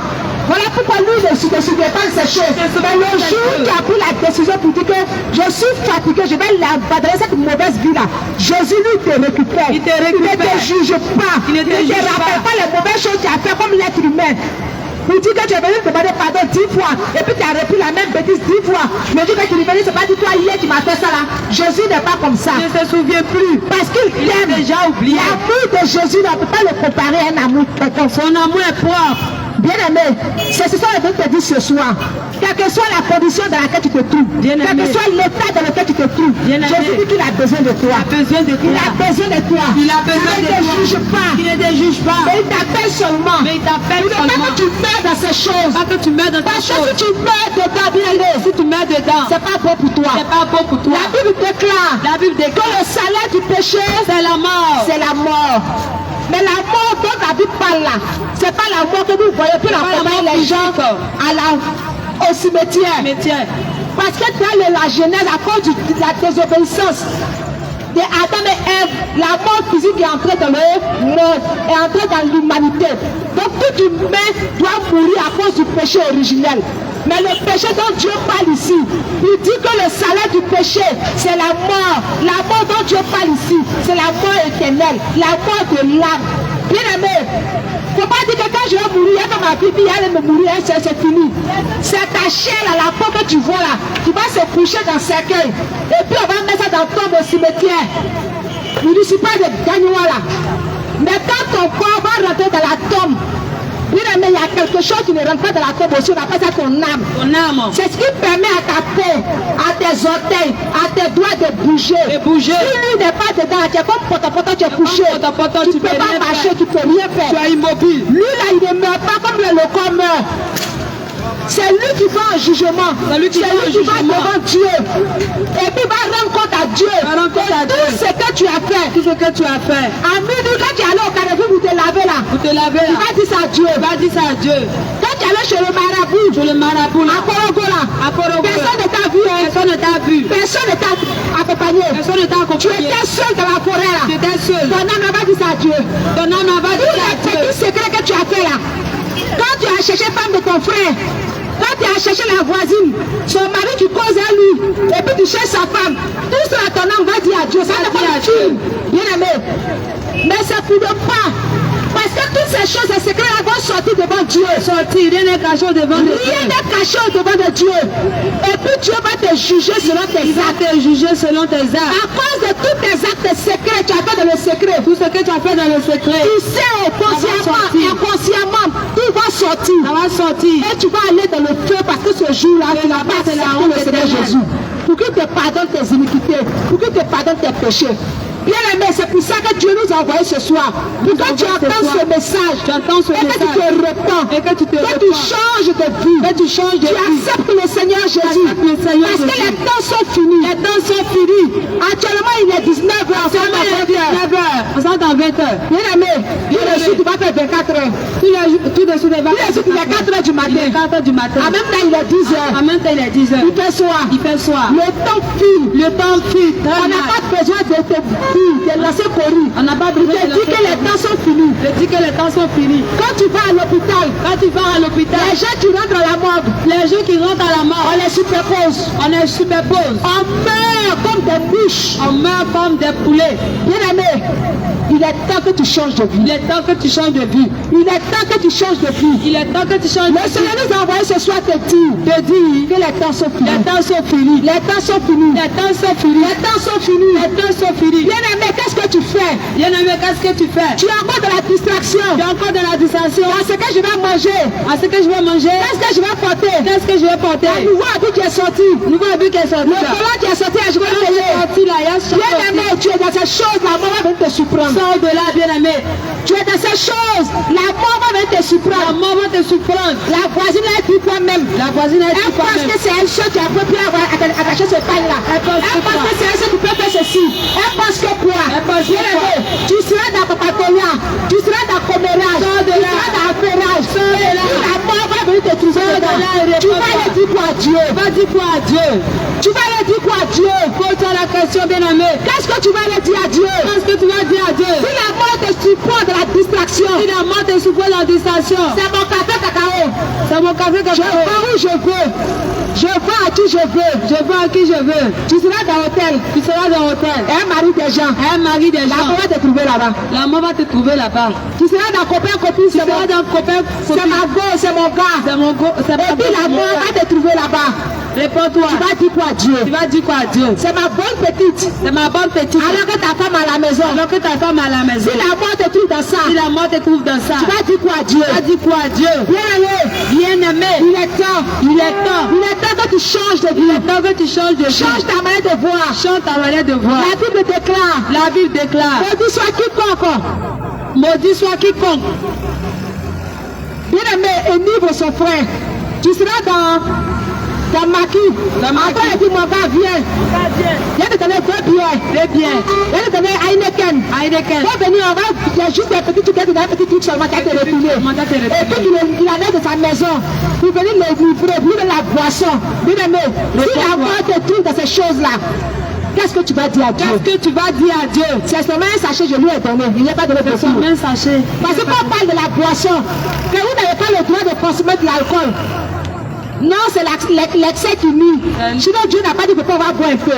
Voilà pourquoi lui ne se souvient pas de ces choses. Mais le jour où tu as pris la décision pour dire que je suis fatigué, je vais abandonner cette mauvaise vie là, Jésus lui te récupère. Il te récupère. Il ne te juge pas. Il ne te juge te rappelle pas. pas les mauvaises choses que tu as fait comme l'être humain. Il dit que tu es venu demander pardon 10 fois et puis tu as repris la même bêtise 10 fois. Mais dis que tu es venu, c'est pas dit toi hier tu m'as fait ça là. Jésus n'est pas comme ça. Il ne se souvient plus. Parce qu'il Il a t'aime. déjà oublié. L'amour de Jésus, on ne peut pas le comparer à un amour quelconque. Son amour est propre. Bien aimé, c'est ce que je veux te dire ce soir. Quelle que soit la condition dans laquelle tu te trouves, Bien quel aimé. que soit l'état dans lequel tu te trouves, Bien aimé. Jésus dit qu'il a besoin de toi. Il a besoin de Il toi. a besoin de toi. Il a besoin Il de ne te toi. juge pas. Il ne te juge pas. Mais il t'appelle seulement. Mais il t'appelle Il ne veut pas seulement. que tu meurs dans ces choses. Pas que tu meurs dans ta Parce que chose. si tu meurs dedans, bien aimé, Si tu meurs dedans, c'est pas bon pour toi. c'est pas bon pour toi. La Bible déclare La Bible que déclare le salaire du péché, c'est la mort. c'est la mort. Mais la mort dont la Bible parle là, c'est pas la mort que vous voyez puis pas la accompagner mort les gens physique. au cimetière. Mais tiens, Parce que dans la Genèse, à cause de la désobéissance de Adam et Ève, la mort physique est entrée dans le monde, est entrée dans l'humanité. Donc tout humain doit mourir à cause du péché originel. Mais le péché dont Dieu parle ici, il dit que le salaire du péché, c'est la mort. La mort dont Dieu parle ici, c'est la mort éternelle, la mort de l'âme. Bien aimé, il ne faut pas dire que quand je vais mourir, dans ma vie, elle va me mourir, c'est fini. C'est ta chair, là, la peau que tu vois là, qui va se coucher dans le cercueil. Et puis on va mettre ça dans le tombe au cimetière. Il ne suffit pas de gagner là. Mais quand ton corps va rentrer dans la tombe, bien aimé, il y a quelque chose qui ne rentre pas dans la tombe aussi, on appelle ça ton âme. ton âme. C'est ce qui permet à ta peau, à tes orteils, à tes doigts de bouger. De bouger. Si lui n'est pas dedans, tu es comme potopoto, tu es couché. potopoto, Tu tu ne peux peux pas rien marcher, faire. tu ne peux rien faire. Tu es immobile. Lui là, il ne meurt pas comme le corps meurt. C'est lui qui va en jugement. C'est lui qui va devant Dieu. Et puis va rendre compte à Dieu. Tout ce que tu as fait. Tout ce que tu as fait. À minuit, quand tu es allé au Carrefour, vous te lavez là. Vous te lavez là. Tu vas dire ça à Dieu. Va dire ça à Dieu. Quand tu es allé chez le marabout. Chez le marabout là. À Korogo là. À Korogo. Personne ne t'a vu. Personne ne t'a vu. Personne ne t'a accompagné. Personne ne t'a accompagné. Tu étais seul dans la forêt là. Tu étais seul. Ton âme va dire ça à Dieu. Ton âme va dire ça à Tous les Dieu. petits secrets que tu as fait là. Quand tu as cherché femme de ton frère, quand tu as cherché la voisine, son mari, tu causes à lui, et puis tu cherches sa femme, tout ça, ton âme va dire à Dieu. Ça n'est pas un film, bien aimé. Mais ça ne peut pas. Parce que toutes ces choses, ces secrets-là vont sortir devant Dieu. Sortir, rien n'est caché devant Dieu. Rien n'est caché devant de Dieu. Et puis Dieu va te juger selon tes Il va actes. te juger selon tes actes. À cause de tous tes actes secrets, tu as fait dans le secret. Tout ce que tu as fait dans le secret. Tu sais, consciemment, inconsciemment, tout va sortir. Ça va sortir. Et tu vas aller dans le feu parce que ce jour-là, tu n'as pas accepté le Seigneur Jésus. Pour qu'il te pardonne tes iniquités, pour qu'il te pardonne tes péchés. Bien aimé, c'est pour ça que Dieu nous a envoyé ce soir. Pour que tu entends ce message, Tu entends ce et que tu message. te repens, Et que tu te que tu repens. changes de vie, Que tu changes de tu vie. acceptes le Seigneur Jésus. acceptes le Seigneur Parce que Jésus. les temps sont finis. Les temps sont finis. Actuellement, il est 19h, on s'en va 20h. 9h. On s'en dans 20h. Bien aimé, tout de suite, tu vas faire 24 heures. Tout de suite, il va Tout de suite, il est 4 heures du Il est matin. 4h du matin. En même temps, il est 10 heures. En même temps, il est 10h. Il fait soir. Il fait soir. Le temps file. Le temps file. On n'a pas besoin de te dire, de lancer courir. On n'a pas Il besoin te de dit que les temps sont finis. Je dis que les temps sont finis. Quand tu vas à l'hôpital, Quand tu vas à l'hôpital, les gens qui rentrent à la morgue, les gens qui rentrent à la mort, on les superpose. on les superpose. On meurt comme des mouches. On meurt comme des poulets. Bien aimé, il est temps que tu changes de vie. Il est temps que tu changes de vie. Il est temps que tu changes de vie. Il est temps que tu changes Le de Seigneur vie. nous a envoyé ce soir te dire que les temps sont finis. Les temps sont finis. Les temps sont finis. Les temps sont finis. Les temps sont finis. Les temps sont finis. Bien aimé, qu'est-ce que tu fais? Bien aimé, qu'est-ce que tu fais? Tu es encore dans la distraction. Tu es encore dans la distraction. Dans ce que je vais manger. À ce que je vais manger, Qu'est-ce que je vais porter? qu'est-ce que je vais porter? Un nouveau habit qui est sorti. Nouveau habit qui est sorti Le là. collant qui est sorti, je vais le payer. Sorti là, il y a Bien aimé, tu es dans ces choses, la mort va venir te surprendre. Sors de là, bien aimé. Tu es dans ces choses, la mort va venir te La surprendre. mort va te surprendre. La voisine a dit toi-même. La voisine a dit Elle pense que c'est elle seule qui a pu avoir attaché ce pain-là. Elle pense que Elle pense que c'est elle seule qui peut faire ceci. Elle pense que quoi? Elle pense que Bien quoi? aimé, tu seras dans Papatoya, tu seras dans Comérage, Sors de tu là. seras dans Affairage. Sors de là. La mort va venir te trouver Sors de dedans. là et Tu vas réponds-toi. aller dire quoi à Dieu? Va dire quoi à Dieu? Tu vas aller dire quoi à Dieu? Pose-toi la question, bien aimé. Qu'est-ce que tu vas aller dire à Dieu? Qu'est-ce que tu vas dire à Dieu? Si la mort te surprend de la distraction, Si la mort te surprend dans la distraction, c'est mon café cacao. c'est mon café que Je vais où je veux. Je vais à qui je veux. Je vais à qui je veux. Tu seras dans l'hôtel. Tu seras dans l'hôtel. Un mari des gens. Un mari des La gens. mort va te trouver là-bas. La mort va te trouver là-bas. Tu seras dans copain, copine, Tu c'est seras dans copain, c'est ma go, c'est mon gars. C'est mon go. C'est Et puis la mort va te trouver là-bas. Réponds-toi. Tu vas dire quoi à Dieu? Tu vas dire quoi à Dieu? C'est ma bonne petite. C'est ma bonne petite. Alors que ta femme à la maison. Alors que ta femme est à la maison. Si la mort te trouve dans ça, Si la mort te trouve dans ça, tu vas dire quoi à Dieu? tu vas dire quoi à Dieu? Bien allé. Bien aimé, Il est temps. il est temps. Il est temps que tu changes de Il vie. est temps que tu changes de vie. Change ta manière de voir. Change ta manière de voir. La Bible déclare. La Bible déclare, Maudit soit quiconque. maudit soit quiconque. Bien aimé, énivre son frère. Tu seras dans Maki. Dans Maki. Après, il dit, mon gars, viens. Viens te donner 2 bières. Très bien. Viens te donner Heineken. Heineken. Va venir, on va, il y a juste des petits trucs, un petit truc seulement qui a été retourné. Comment t'as été Et puis il en est de sa maison. Pour venir le livrer, pour lui la boisson. Bien aimé, si la mort te trouve dans ces choses-là, qu'est-ce que tu vas dire à Dieu? Qu'est-ce que tu vas dire à Dieu? C'est seulement un sachet, je lui ai donné. Il n'y a pas donné de Son même sachet. Parce que quand on parle de la boisson, que vous n'avez pas le droit de consommer de l'alcool. Non, c'est l'excès qui nuit. Sinon, Dieu n'a pas dit que on va boire un peu.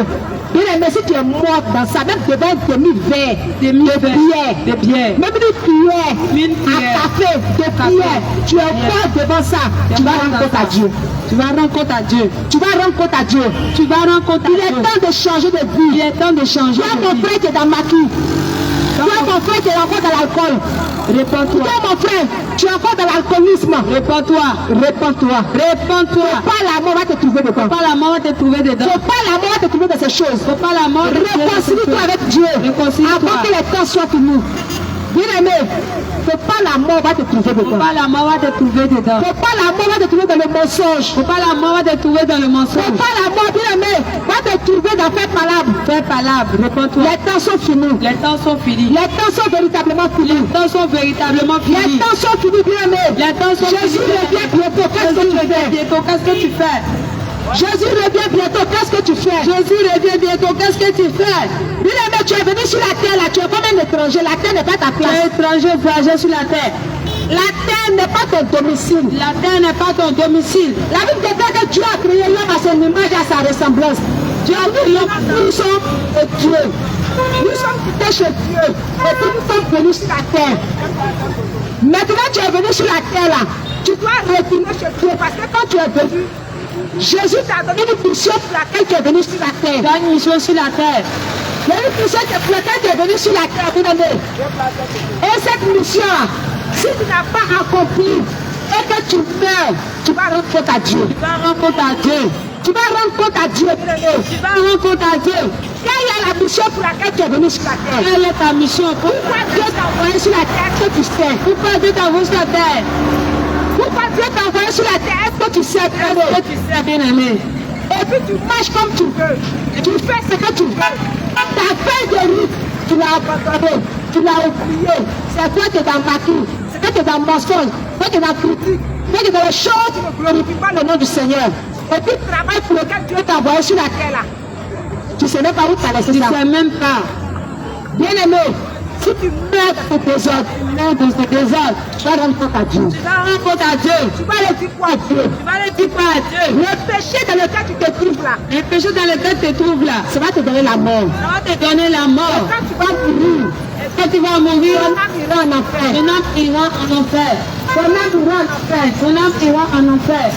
Bien aimé, si tu es mort dans ça, même devant un demi-verre, de bière, De bière. même une cuillère, Une à cuillère. café, de bière, tu es mort devant ça, tu vas rendre compte à Dieu. Tu vas rendre compte à Dieu. Tu vas rendre compte à Dieu. Tu vas rendre compte à Il Dieu. est temps de changer de Il vie. est temps de changer. Toi, de mon vie. frère, tu es dans Maki. Toi, mon frère, tu es encore dans l'alcool. Réponds-toi. Toi, mon frère, tu es encore dans l'alcoolisme. Réponds-toi. Réponds-toi. Réponds-toi. Pas la mort va te trouver dedans. Pas la mort va te trouver dedans. Faut pas la mort va te trouver dans ces choses. Faut pas la mort te trouver dans ces Réconcilie-toi choses. avec Dieu. Réconcilie-toi. Avant que les temps soient finis. Bien-aimé, faut pas la mort va te trouver dedans. Faut pas la mort va te trouver dedans. Faut pas la mort va te trouver dans le mensonge. Faut pas la mort va te trouver dans le mensonge. Faut pas la mort, bien-aimé, va te trouver dans faire palabre. Fais palabre, réponds-toi. Les temps sont finis. Les temps sont finis. Les temps sont véritablement finis. Les temps sont véritablement Les finis. temps sont finis, bien-aimé. Les temps sont Jésus finis. revient bientôt. Qu'est-ce que tu fais? Bientôt, qu'est-ce que tu fais? Jésus revient bientôt. Qu'est-ce que tu fais? Jésus revient bientôt, qu'est-ce que tu fais? Bien-aimé, tu es venu sur la terre là. Tu es comme un étranger. La terre n'est pas ta Tu es place. étranger, voyageur sur la terre. La terre n'est pas ton domicile. La terre n'est pas ton domicile. La Bible déclare que Dieu a créé l'homme à son image et à sa ressemblance. Dieu a dit l'homme, nous sommes Dieu. Nous sommes quittés chez Dieu. Et puis nous sommes venus sur la terre. Maintenant tu es venu sur la terre là. Tu dois retourner chez Dieu parce que quand tu es venu, Jésus t'a donné une mission pour laquelle tu es venu sur la terre. Tu as une mission sur la terre. Il y a une mission pour laquelle tu es venu sur la terre, bien-aimé. Et cette mission, si tu n'as pas accompli et que tu meurs, tu vas rendre compte à Dieu. Tu vas rendre compte à Dieu. Tu vas rendre compte à Dieu, bien-aimé. Tu vas rendre compte à Dieu. Quelle est la mission pour laquelle tu es venu sur la terre? Quelle est ta mission? Pourquoi Dieu t'a envoyé sur la terre? Est-ce que tu sais? Pourquoi Dieu t'a envoyé sur la terre? Pourquoi Dieu t'a envoyé sur la terre? Est-ce que tu sais, bien-aimé? Est-ce que tu sais, bien-aimé? Et puis tu marches comme tu veux. Tu fais ce que tu veux. Ta feuille de route, tu l'as abandonné. Tu l'as oublié. C'est toi qui es dans maquis. C'est toi qui es dans mensonge. Toi qui es dans critique. Toi qui es dans les choses qui ne glorifient pas le nom du Seigneur. Et puis travail pour lequel Dieu t'a envoyé sur la terre là. Tu ne sais même pas où tu as laissé Tu ça. ne sais même pas. Bien-aimé, si tu meurs dans tes désordres, tu vas rendre compte à Dieu. Tu vas rendre compte à Dieu. Tu vas aller dire quoi à Dieu? Tu vas aller dire quoi à Dieu? Le péché dans lequel tu te trouves là, Le péché dans lequel tu te trouves là, ça va te donner la mort. ça va te donner la mort. Quand tu vas mourir, Quand tu vas mourir, ton âme ira en enfer. ton âme ira en enfer. Ton âme ira en enfer. Ton âme ira en enfer.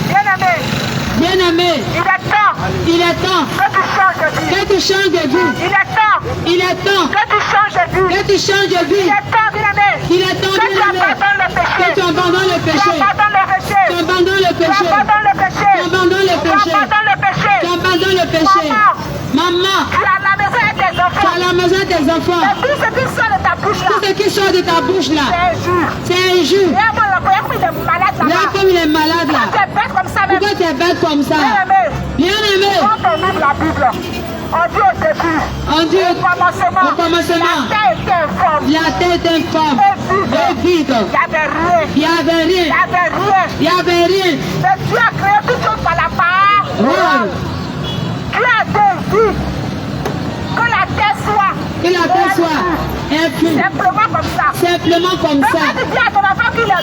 Bien-aimé, Bien-aimé, il est temps il est temps que tu changes de vie. que tu changes de vie. Il est temps Il est temps que tu changes de vie. que tu changes de vie. Il est temps, bien-aimé, Il est temps, que tu bien-aimé, abandonnes le péché. que tu abandonnes le Tu péché. abandonnes le péché. Tu abandonnes le Tu péché. abandonnes le péché. Tu abandonnes le Tu péché. abandonnes le péché. Tu abandonnes le péché. Maman, Tu es à la maison avec tes tu es à enfants. la maison de tes enfants. Et tout ce qui sort de ta bouche là, Tout ce qui sort de ta bouche là, c'est injure. c'est injure. Et avant le voyage, il est malade Là, là-bas. comme il est malade Tu là, es bête comme ça même. pourquoi tu es bête comme ça? Bien-aimé, Bien-aimé, quand on ouvre la Bible, on dit au début, on dit au commencement, au commencement, la terre était informe. la tête est forme et vide. Il n'y avait rien. Il n'y avait rien. Il n'y avait rien. Il n'y avait rien. Mais Dieu a créé toutes choses par la parole. Wow. Dieu a dit que la terre soit. Que la terre soit infime. Simplement comme ça. Simplement comme Mais ça. quand tu dis à ton enfant qu'il est bête,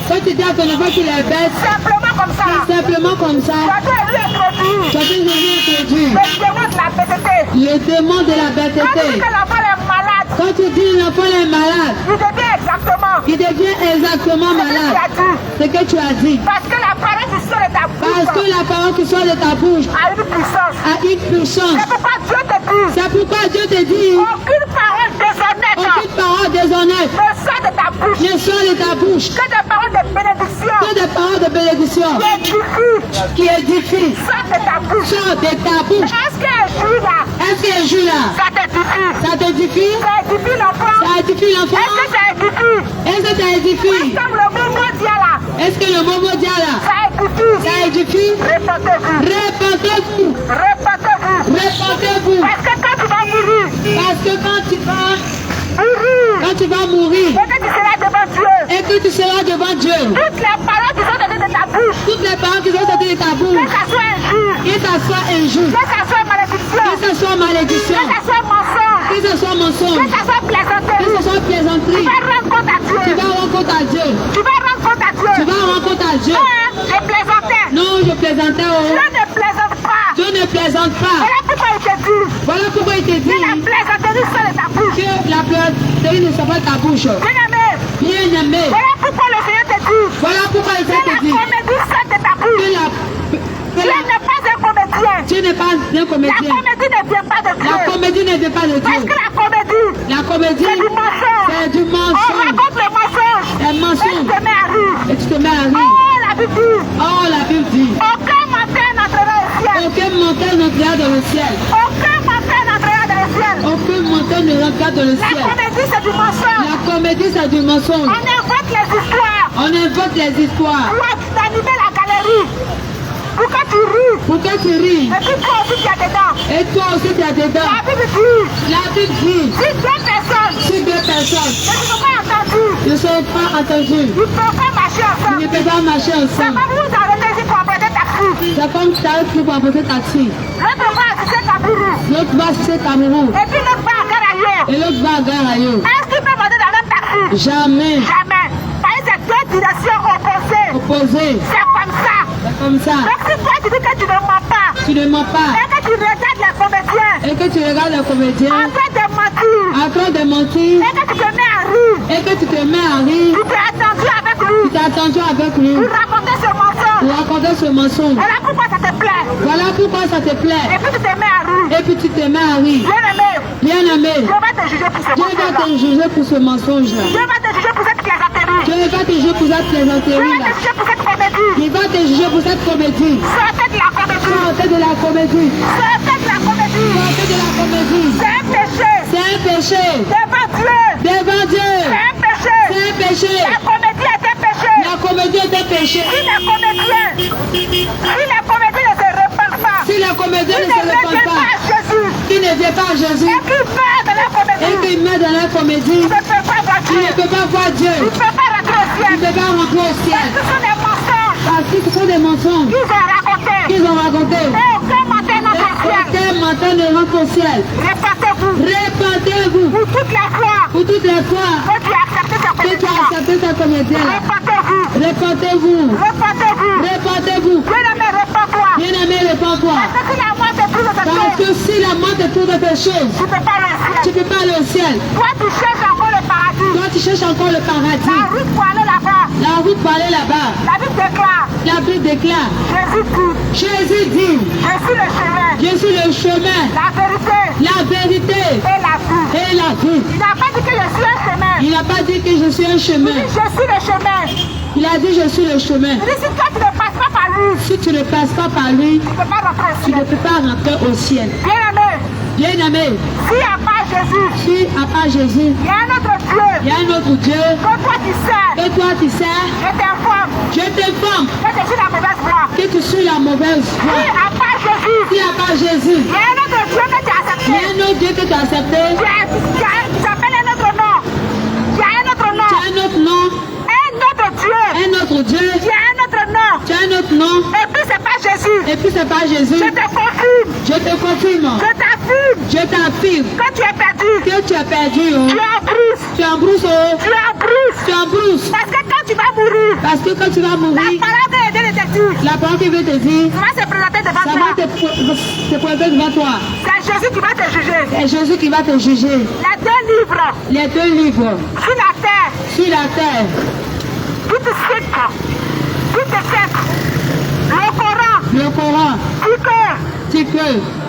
Quand tu dis à ton enfant qu'il est bête, simplement comme ça. simplement comme Tu ça, dois lui introduire tu as dit introduire le démon de la bêteté. le démon de la Quand tu dis bêteté. que l'enfant est malade, Quand tu dis l'enfant est malade, il devient exactement il devient exactement ce que tu malade. as dit. Ce que tu as dit. Parce que la parole qui sort de ta Parce que bouche la parole qui sort de ta bouche a une puissance. a une puissance. C'est pourquoi Dieu te dit, C'est pourquoi Dieu te dit, aucune parole déshonnête aucune parole déshonnête ne sort de ta bouche. ne sort de ta bouche Que des paroles de bénédiction. que des paroles de bénédiction Qui édifient. qui édifient. Sort de ta bouche. Sort de ta bouche. Est-ce qu'un jour là, Est-ce qu'un jour là, ça t'édifie? ça t'édifie? Ça édifie l'enfant? Ça édifie l'enfant? Est-ce que ça édifie? Est-ce que ça édifie? Comme le mot mondial là, Est-ce que le mot mondial là, ça édifie. ça édifie? Répentez-vous. Répentez-vous. Répentez-vous. Répentez-vous. Parce que quand tu vas mourir, Parce que quand tu vas mourir, mourir et que tu seras devant Dieu, et que tu seras devant Dieu, toutes les paroles qui sont sorties de ta bouche, toutes les paroles qui sont sorties de ta bouche, que ça soit injure, que ça soit injure, que ça soit malédiction, que ça soit malédiction, que ça soit mensonge, que ce soit mensonge, que ça soit que plaisanterie, ce soit tu plaisanterie, vas rendre compte à Dieu. tu vas rendre compte à Dieu. Tu vas rendre compte à Dieu. Tu vas rendre compte à Dieu. Je plaisantais. Non, je plaisantais. Oh. Dieu ne plaisante pas. Dieu ne plaisante pas. Voilà pourquoi il te dit Voilà pourquoi il te que la dit plaisanterie sort de ta bouche. que la plaisanterie ne sort pas de ta bouche. Bien-aimé, Bien-aimé. voilà pourquoi le Seigneur te dit Voilà pourquoi il que la te dit comédie sort de ta bouche. que Dieu n'est pas un comédien. Dieu n'est pas un La comédien. comédie ne vient pas de La Dieu. comédie ne vient pas de Parce Dieu. que la comédie, La comédie, c'est du mensonge. c'est du On mensonge. raconte le mensonge. Un Et tu mensonge. te mets à rire. Et tu te mets à rire. Oh, la Bible dit, Oh, la Bible dit aucun menteur n'entrera au ciel. aucun menteur n'entrera dans le ciel. Aucun menteur n'entrera dans le le ciel. Aucune montagne ne regarde dans le La ciel. comédie, c'est du mensonge. La comédie, c'est du mensonge. On invente les histoires On invente les histoires. pour animer la galerie. Pour que tu ris. Pourquoi tu ris? Et puis toi aussi, tu es dedans. Et toi aussi, tu es dedans. La Bible dit, La Bible dit, si deux personnes si deux personnes ne sont pas entendues, ne sont pas entendues, ils ne peuvent pas marcher ils ensemble. ne peuvent pas marcher C'est ensemble. comme vous arrêtez ici pour apporter taxi. C'est comme tu arrives pour apporter taxi. L'autre va assister Kabourou. L'autre va c'est Cameroun. Et puis l'autre va à Garayo. Et l'autre va à Garayo. Est-ce qu'il peut monter dans le même taxi? Jamais Jamais. Parce que c'est deux directions opposées. opposé. C'est comme ça. C'est comme ça. Donc si toi tu dis que tu ne mens pas, Tu ne mens pas. et que tu regardes les comédiens Et que tu regardes les comédiens en train de mentir, en train de mentir. et que tu te mets à rire, Et que tu te mets à rire. tu t'es attendu avec Tu lui, t'es attendu avec lui. pour raconter ce mensonge. Pour raconter ce mensonge. Voilà pourquoi ça te plaît. Voilà pourquoi ça te Et plaît. puis tu te mets à rire. Et puis tu te mets à rire. Bien aimé, Bien aimé, Dieu va te juger pour ce Dieu va mensonge. te juger pour ce mensonge-là. Dieu va te juger pour cette plaisanterie. Dieu va te juger pour cette Dieu plaisanterie va là. te juger pour cette comédie. Il va te juger pour cette comédie. Sortez de la comédie. Sortez de la comédie. Sortez de la comédie. Sortez de la comédie. C'est un péché. C'est un péché. Devant Dieu. Devant Dieu. C'est un péché. C'est un péché. La comédie est un péché. La comédie est un péché. Si les comédiens ne se répandent pas, Si la comédie ils ne se ne répand viennent pas pas, à Jésus, qui ne vient pas à Jésus et qu'ils meurent dans la et comédie, qu'il met dans la comédie, ils ne peuvent pas voir il Dieu. ne peut pas voir Dieu. Ils ne peuvent pas rentrer au Il ciel. ne peut pas rentrer au ciel. Ce sont des mensonges Parce que ce sont des mensonges qu'ils ont racontés. qu'ils ont racontés. Et aucun matin n'entre au ciel. Aucun matin ne rentre au ciel. Répentez-vous Répentez-vous pour toutes les fois pour toutes les fois que tu as accepté cette que tu as comédie. accepté cette comédie-là. Répentez-vous. Répentez-vous. Répentez-vous. Répentez-vous. Bien-aimé, répands-toi. Bien-aimé, répands-toi. Parce que si la mort te prise de Parce choses, que si la mort te trouve de tes choses, tu ne peux pas aller au tu ciel. ne peux pas aller au ciel. Toi, tu cherches encore le paradis. Toi, tu cherches encore le La paradis. route pour aller là-bas. La route pour aller là-bas. La Bible déclare, La Bible déclare, Jésus dit, Jésus dit, je suis le chemin, je suis le chemin, la vérité la vérité et la vie. et la vie. Il n'a pas dit que je suis un chemin. Il n'a pas dit que je suis un Il dit, chemin. je suis le chemin. Il a dit je suis le chemin. Il dit, si toi tu ne passes pas par lui, Si tu ne passes pas par lui, tu ne peux pas rentrer au tu ne ciel. peux pas rentrer au ciel. Bien aimé, Bien-aimé, s'il n'y a pas Jésus, si à part Jésus, il y a un autre Dieu il y a un autre Dieu que toi tu sais. que toi tu sais, Je t'informe je t'informe que je suis la mauvaise voie. que tu suis la mauvaise Si voie. à part Jésus, Si à part Jésus, il y a un autre Dieu que tu as il y a accepté. un autre Dieu que tu as accepté, Tu s'appelle un autre nom. Il y a un autre tu nom. as un autre nom, Un autre Dieu. un autre Dieu, Il y a un autre nom. tu as un autre nom, Et puis c'est pas Jésus. et puis c'est pas Jésus. Je te confirme. Je te confirme, Je t'affirme je t'affirme que tu es perdu. que tu as perdu, oh. Tu es en brousse. Tu es en brousse, oh. Tu es en brousse. Tu es en brousse. Parce que quand tu vas mourir, Parce que quand tu vas la mourir, parole de Dieu te dit, la parole qui veut te dire, tu vas se présenter devant ça va toi. te pointer devant toi. C'est Jésus qui va te juger. C'est Jésus qui va te juger. Les deux livres Les deux livres sur la terre, sur la terre, tout te cite, tout te cite. Le Coran le Coran, dit que dit que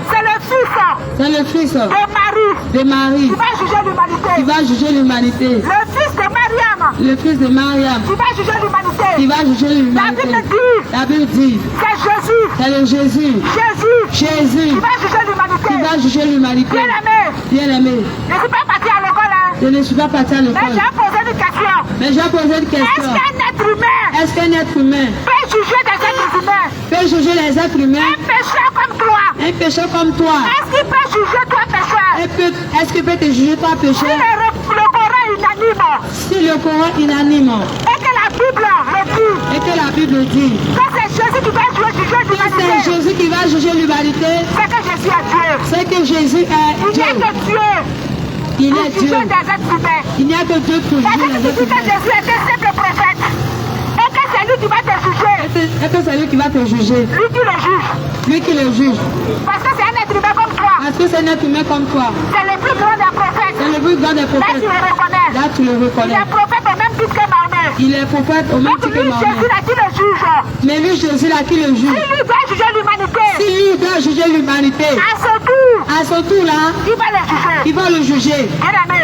c'est le Fils c'est le Fils de Marie de Marie qui va juger l'humanité. qui va juger l'humanité. Le Fils de Mariam Le Fils de Mariam qui va juger l'humanité. qui va juger La l'humanité. Bible dit, La Bible dit, c'est Jésus. c'est le Jésus, Jésus Jésus qui va juger l'humanité. qui va juger l'humanité. Bien aimé, Bien-aimé, je ne suis pas parti à l'école, hein. je ne suis pas parti à Mais l'école, j'ai posé une question. mais j'ai posé une Est-ce question. qu'un être humain Est-ce qu'un être humain peut juger des êtres humains? peut juger les êtres humains? Un pécheur comme toi, Un pécheur comme toi, est-ce qu'il peut juger toi pécheur? est-ce qu'il peut te juger toi Si pécheur? le Coran est unanime Si le Coran est unanime et que la Bible le dit, et que la Bible dit que c'est Jésus qui va juger que c'est l'humanité, Jésus qui va juger l'humanité, c'est que Jésus est Dieu. c'est que Jésus est Il n'y a Dieu. que Dieu Il pour est Dieu. juger des êtres humains. Il n'y a que Dieu pour Parce juger que les tu êtres dis que humains. Jésus est un simple prophète et que c'est lui qui va te juger, Et que c'est lui qui va te juger, lui qui le juge. lui qui le juge. Parce que c'est un être humain comme toi. Parce que c'est un être humain comme toi. C'est le plus grand des prophètes. C'est le plus grand des Là, tu prophètes. le reconnais. Là, tu le Il reconnais. est prophète au même titre que Mahomet. Il est prophète au même Donc titre que lui, Jésus Mahomet. là qui le juge. Mais lui, Jésus, là, qui le Si juge. lui doit juger l'humanité, Si lui doit juger l'humanité, à son tour, à son tour, là, il va le juger. il va le juger. Bien aimé,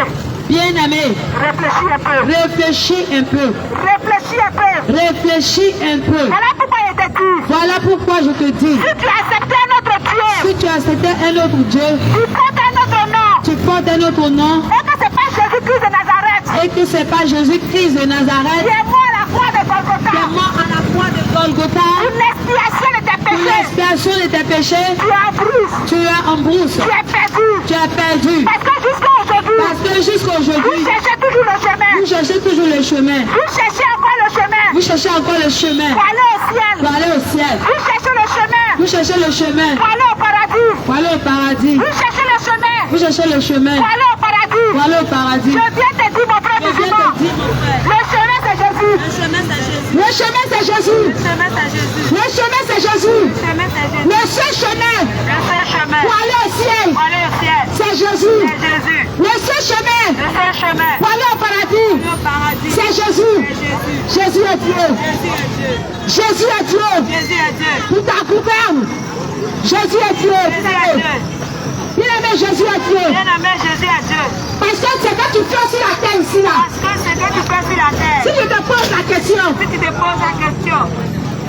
Bien-aimé, réfléchis un peu. réfléchis un peu. Réfléchis un peu. Réfléchis un peu. Voilà pourquoi il te dit. Voilà pourquoi je te dis, Si tu as accepté un autre Dieu, si tu acceptais un autre Dieu, il porte un autre nom. porte un autre nom. Et que c'est pas Jésus-Christ de Nazareth. Et que c'est pas Jésus-Christ de Nazareth Qui est mort à la croix de qui est Golgotha. mort à la croix de Golgotha. Une expiation de tes Pour péchés. l'expiation de tes péchés. Tu es en brousse. Tu es en brousse. Tu es perdu. Tu es perdu. Parce que jusqu'à aujourd'hui, Parce que jusqu'à vous aujourd'hui, cherchez toujours le chemin. vous cherchez toujours le chemin. Vous cherchez encore le chemin. Vous cherchez encore le chemin Pour aller au ciel. pour aller au ciel. Vous cherchez le chemin. Vous cherchez le chemin Pour aller au paradis. pour aller au paradis. Vous cherchez le chemin. Vous cherchez le chemin Pour aller au paradis. pour aller au paradis. Je viens te dire, mon frère Je viens musulman. te dire, mon frère, Le chemin, c'est Jésus. le chemin c'est Jésus. Le chemin, c'est Jésus. Le chemin c'est Jésus. Le chemin, c'est Jésus. Le chemin c'est Jésus. Le seul chemin Le seul chemin pour aller au ciel, pour aller au ciel, c'est Jésus. c'est Jésus. Le seul chemin Le seul chemin pour aller au paradis, pour aller au paradis, c'est Jésus. c'est Jésus. Jésus est Dieu. Jésus est Dieu. Jésus est Dieu. Jésus est Dieu. Pour ta gouverne, Jésus est Dieu. Jésus est Dieu. Bien-aimé, Jésus est Dieu. Bien-aimé, Jésus est Dieu. Parce que c'est que tu fais sur la terre ici, là. Parce que c'est que tu fais sur la Si terre. je te pose la question, Si tu te poses la question,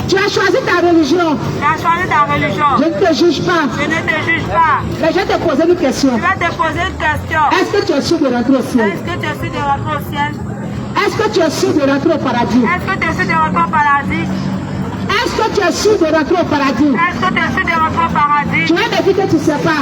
tu as choisi ta religion, tu as choisi ta religion. je ne te juge pas. Je ne te juge pas. Mais je vais te poser une question. Je vais te poser une question. Est-ce que tu es sûr de rentrer au ciel? Est-ce que tu es sûr de rentrer au ciel? Est-ce que tu es sûr de rentrer au paradis? Est-ce que tu es sûr de rentrer au paradis? Est-ce que tu es sûr de rentrer au paradis? Est-ce que tu es sûr de rentrer au paradis? Tu vas me dire que tu ne sais pas.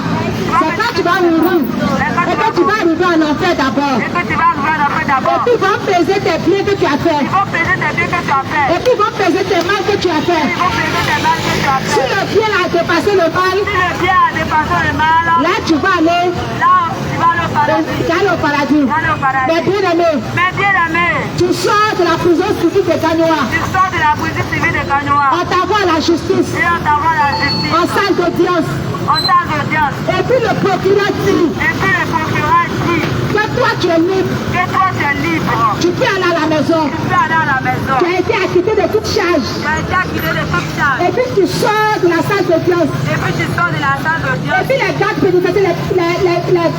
C'est quand tu vas mourir. Et que tu vas arriver en enfer d'abord. Est-ce que tu vas arriver à l'enfer Et d'abord? puis ils vont peser tes biens que tu as fait. Il faut peser tes biens que tu as fait. Et puis ils vont peser tes mal que tu as fait. Il faut peser tes mal que tu as Si fait. le bien a dépassé le mal, Si le bien a dépassé le mal, là tu vas aller là, tu vas aller au paradis. tu vas aller au paradis. Tu vas aller au Mais paradis. bien aimé, Mais bien aimé, tu sors de la prison civique de Gagnoa. tu sors de la prison civile de Gagnoa On t'envoie à la justice, et on t'envoie à la justice. en salle d'audience. On salle d'audience. Et puis le procureur dit Et puis le procureur dit que toi tu es libre. que toi tu es libre. Tu peux aller à la maison. Tu peux aller à la maison. Tu as été acquitté de toute charge. Tu as été acquitté de toute charge. Et puis tu sors de la salle d'audience. Et puis tu sors de la salle Et d'audience puis les gardes pénitentiaires, les gardes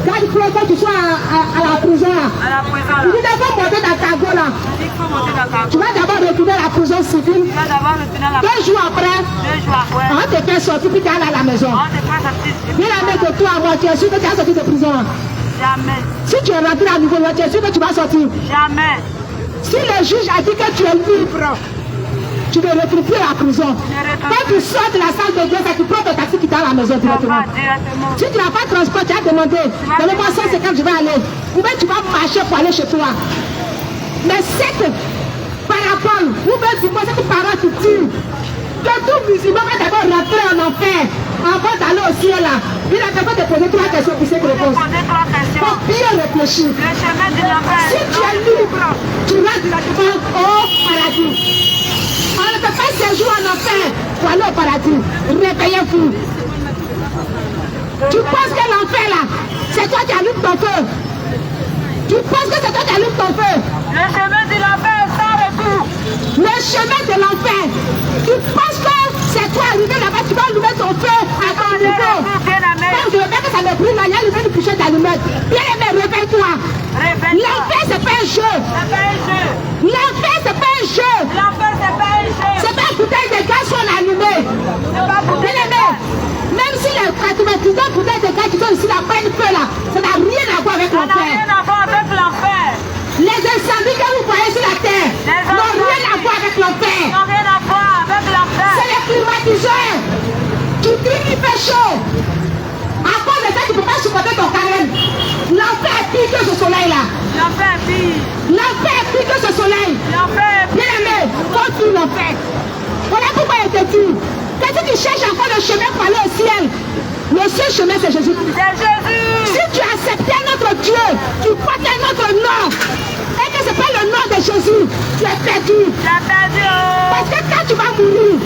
que tu sois à la prison là. à la prison. Tu dis d'abord monter dans ta go là. Il faut monter dans ta Tu vas d'abord retourner à la prison civile. Tu vas d'abord retourner à la 2 jours après, 2 jours après. on te fait sortir puis tu es allé à la maison. On te fait sortir. Bien aimé de toi à moi, tu es sûr que tu as sorti de prison. Jamais. Si tu es rentré à nouveau, tu es sûr que tu vas sortir. Jamais. Si le juge a dit que tu es libre, tu ne retournes plus à la prison. Quand tu sors de la salle de Dieu, c'est que tu prends ton taxi qui t'a à la maison Tu vas directement. directement. Si tu n'as pas de transport, tu as demandé, donne-moi 150, je vais aller. Ou bien tu vas marcher pour aller chez toi. Mais cette parabole, ou bien du moins cette parole qui dit que tout musulman va d'abord rentrer en enfer avant d'aller au ciel là. Il a besoin de poser 3 questions pour cette réponse. Poser 3 questions. Faut bien réfléchir. Le chemin de l'enfer. Si tu es libre, tu rentres directement au paradis. On ne peut pas séjour en enfer pour aller au paradis. Réveillez-vous. Tu penses que l'enfer là, c'est toi qui allumes ton feu. Tu penses que c'est toi qui allumes ton feu. Le chemin de l'enfer est sans retour. Le chemin de l'enfer. Tu penses que c'est toi arrivé là-bas, tu vas allumer ton feu à ton niveau. Bien aimé. Non, je veux bien que ça me brûle là, il y a allumé une bouchée d'allumette. Bien aimé, réveille-toi. Réveille-toi. L'enfer, c'est pas un jeu. C'est pas un jeu. L'enfer, c'est pas un jeu. L'enfer, c'est pas un jeu. C'est pas une bouteille de gaz qu'on a allumé. C'est pas pour Bien aimé, même si les 99 bouteilles de gaz qui sont ici là prennent feu là, ça n'a rien à voir avec Ça n'a l'enfer. rien à voir avec l'enfer. Les incendies que vous voyez sur la terre n'ont rien à voir avec l'enfer. Ça n'a rien à voir avec l'enfer. C'est les climatiseurs qui disent qu'il fait chaud. À cause de ça, tu ne peux pas supporter ton carême. L'enfer est pire que ce soleil là. L'enfer est pire. L'enfer est pire que ce soleil. L'enfer est Bien aimé, faut fuir l'enfer. Voilà pourquoi il te dit que si tu cherches encore le chemin pour aller au ciel, le seul chemin c'est Jésus. C'est Jésus. Si tu acceptes un autre Dieu, tu portes un autre nom, et que ce n'est pas le nom de Jésus, tu es perdu. Tu as perdu. Parce que quand tu vas mourir,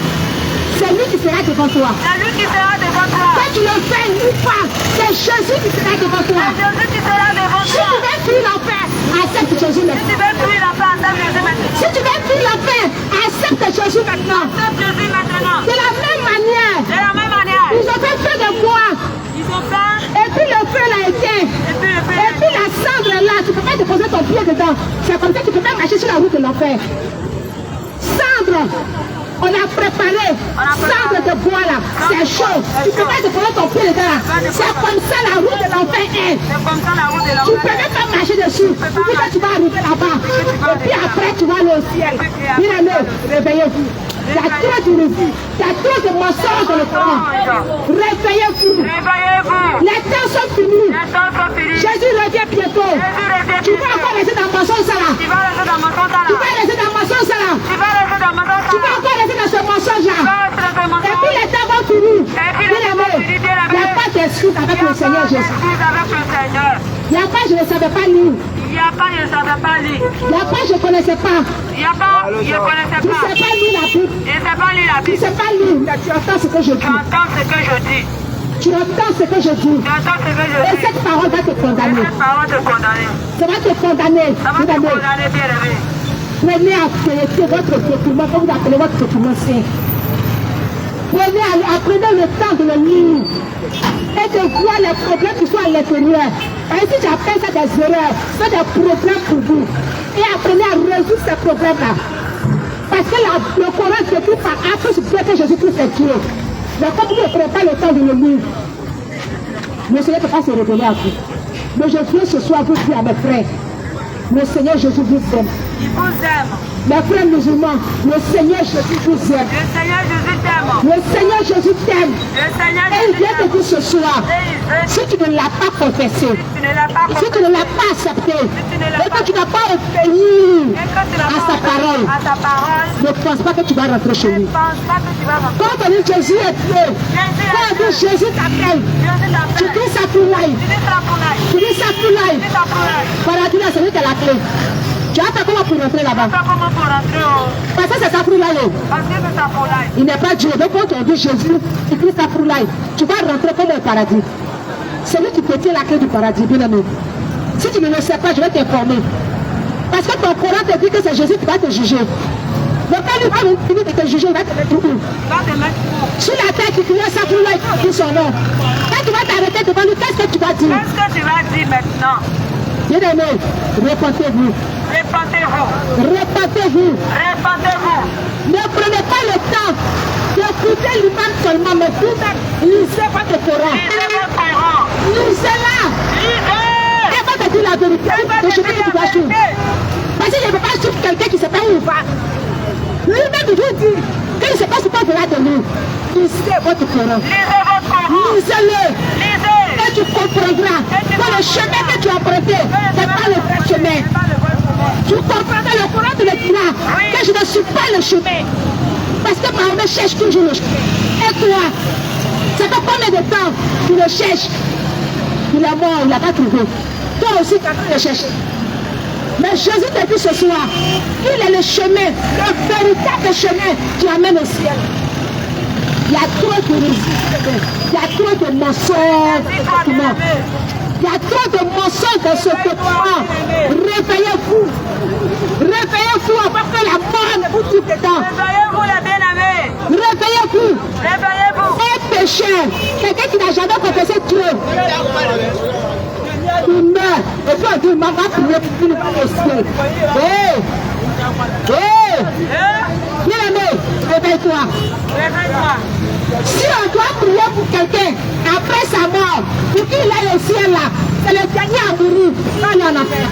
c'est lui qui sera devant toi. C'est lui qui sera devant toi. Quand tu le fais ou pas, c'est Jésus qui sera devant toi. C'est Jésus qui sera devant Si toi. tu veux fuir l'enfer, accepte Jésus Si maintenant. tu veux fuir l'enfer, accepte Jésus maintenant. Si tu veux fuir l'enfer, accepte Jésus maintenant. Accepte Jésus maintenant. De la même manière, De la même manière, ils ont fait feu de bois, ils ont fait. et puis le feu l'a éteint. Et puis le Et fait. puis la cendre est là, tu ne peux pas déposer ton pied dedans. C'est comme ça que tu peux pas marcher sur la route de l'enfer. Cendre, On a préparé centre de bois là. C'est chaud. Tu peux pas te prendre ton pied dedans là. C'est comme ça la route de l'enfer est. Tu ne peux même pas marcher dessus. Tu dis que tu vas arriver là-bas. Et puis après, tu vas aller au ciel. Bien-aimé, réveillez-vous. Il y a trop de refus. Il y a trop de mensonges dans le Coran. Réveillez-vous. Les temps sont finis. Jésus revient bientôt. Tu vas encore rester dans le mensonge là. Tu vas rester dans le mensonge là. Tu vas encore rester dans ce mensonge là. Et puis les temps vont finir. Bien-aimé, il n'y a pas d'excuse avec le Seigneur Jésus. Il n'y a pas, je ne savais pas lire. Il n'y a pas, je ne savais pas lire. Il n'y a pas, je ne connaissais pas. Il n'y a pas, je ne connaissais Tu ne pas. sais pas lire la Bible. Je ne sais pas lire la Tu ne Bible. sais pas lire, mais tu entends ce que je dis. J'entends ce que je dis. Tu entends ce que je dis. J'entends ce que je Et dis. cette parole va te Et condamner. cette parole te condamner. Ça va te condamner. Ça va te Bien-aimé, condamner, bien aimé. prenez à fêter votre document, comme vous appelez votre document saint. Apprenez le temps de le lire et de voir les problèmes qui sont à l'intérieur. Ainsi, j'appelle ça des erreurs, c'est des problèmes pour vous. Et apprenez à résoudre ces problèmes-là. Parce que le Coran se dit par après ce que Jésus-Christ est Dieu. Mais comme vous ne prenez pas le temps de le lire, le Seigneur ne peut pas se révéler à vous. Mais je viens ce soir vous dire à mes frères, le Seigneur Jésus vous aime. Il vous aime. Mes frères musulmans, le Seigneur Jésus vous aime. Le Seigneur Jésus t'aime. Le Seigneur Jésus t'aime. Le Seigneur Et il Jésus vient te t'aime. dire ce soir, Et il veut, si tu ne l'as pas confessé, tu ne l'as pas si tu compris. ne l'as pas accepté, tu ne l'as et que pas- tu n'as pas obéi Et quand tu n'as à pas sa obéi parole, à sa parole, ne pense pas que tu vas rentrer chez ne lui. pense pas que tu vas rentrer. Quand on dit Jésus est Dieu, quand on dit Jésus t'appelle, Jésus tu t'appelle. dis ça pour live, Tu dis ça pour l'ail. tu dis ça pour live. Tu dis ça pour l'ail. Paradis là, c'est lui qui a la clé. Tu as fait comment pour rentrer là-bas? Pas comment pour rentrer au... Parce que c'est ça pour live. Parce que c'est ça pour l'ail. Il n'est pas Dieu. Donc quand on dit Jésus, il dit ça pour live. Tu vas rentrer comme au paradis. C'est lui qui te tient la clé du paradis, bien aimé. Si tu ne le sais pas, je vais t'informer. Parce que ton Coran te dit que c'est Jésus qui va te juger. Donc quand il va finir de te juger, il va te mettre tout. Va te mettre où? Sur la terre, tu criais ça pour live, tu dis son nom. Quand tu vas t'arrêter devant lui, qu'est-ce que tu vas dire? Qu'est-ce que tu vas dire maintenant? Bien aimé, répentez-vous. Répentez-vous. Répentez-vous. Répentez-vous. Ne prenez pas le temps d'écouter l'imam seulement, mais vous-même, lisez votre Coran. Lisez votre Coran. Lisez-la. Lisez. Elle va te dire la vérité. Le chemin que tu dois suivre. Parce que je ne peux pas suivre quelqu'un qui ne sait pas où il va. Lui-même, il vous dit qu'il ne sait pas ce qu'on verra de lui. Lisez votre Coran. Lisez votre Coran. Lisez-le. Lisez. Et tu comprendras que le chemin que tu as emprunté n'est pas le vrai chemin. C'est pas le vrai chemin. Tu comprendras, le Coran te le dira que je ne suis pas le chemin. Parce que Mahomet cherche toujours le chemin. Et toi, ça fait combien de temps tu le cherches? Il est mort, il n'a pas trouvé. Toi aussi, tu as train de chercher. Mais Jésus te dit ce soir, il est le chemin, le véritable chemin qui amène au ciel. Il y a trop de résistance, il y a trop de mensonges dans ce document. Il y a trop de mensonges dans ce document. Réveillez-vous. Réveillez-vous avant que la mort ne vous tue dedans. Réveillez-vous les bien-aimés. Réveillez-vous. Réveillez-vous. Un pécheur, quelqu'un qui n'a jamais confessé Dieu, il meurt. Et puis on dit, maman va prier pour qu'il va au ciel. Hé! Hé! Bien aimé, réveille-toi. Réveille-toi. Si on doit prier pour quelqu'un après sa mort, pour qu'il aille au ciel là, c'est le dernier à mourir. Non, il y en a fait.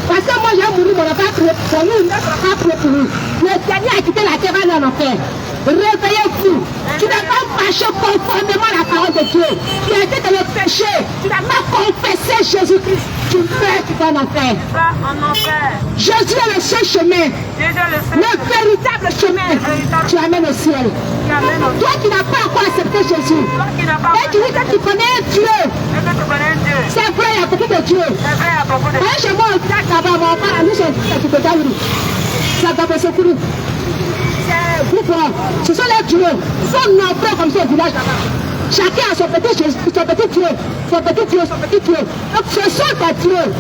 Parce que moi j'ai mouru, mon enfant a prié pour lui, il n'a pas prié pour lui. Le dernier a quitté la terre, il en a fait. Réveillez-vous. Tu n'as pas marché conformément à la parole de Dieu. Tu as été dans le péché. Tu n'as pas confessé Jésus-Christ. Tu meurs, tu vas en enfer. Va en enfer. Jésus est le seul chemin. Jésus le Le Seigneur. véritable chemin. Tu amènes au ciel. Qui amène au Toi qui n'as pas encore accepté Jésus. Toi qui n'as pas Et tu dis que tu connais un Dieu. et que tu connais Dieu. C'est vrai, il y a beaucoup de Dieu. C'est vrai, il y a beaucoup de Chez moi, au village là-bas, mon père a mis son petit peu d'Aouri. Ça va me secourir. C'est vous, ce sont les dieux. Ils sont nombreux comme ça au village là-bas. Chacun a son petit Jésus, son petit Dieu, son petit Dieu, son petit Dieu. Donc ce sont des dieux.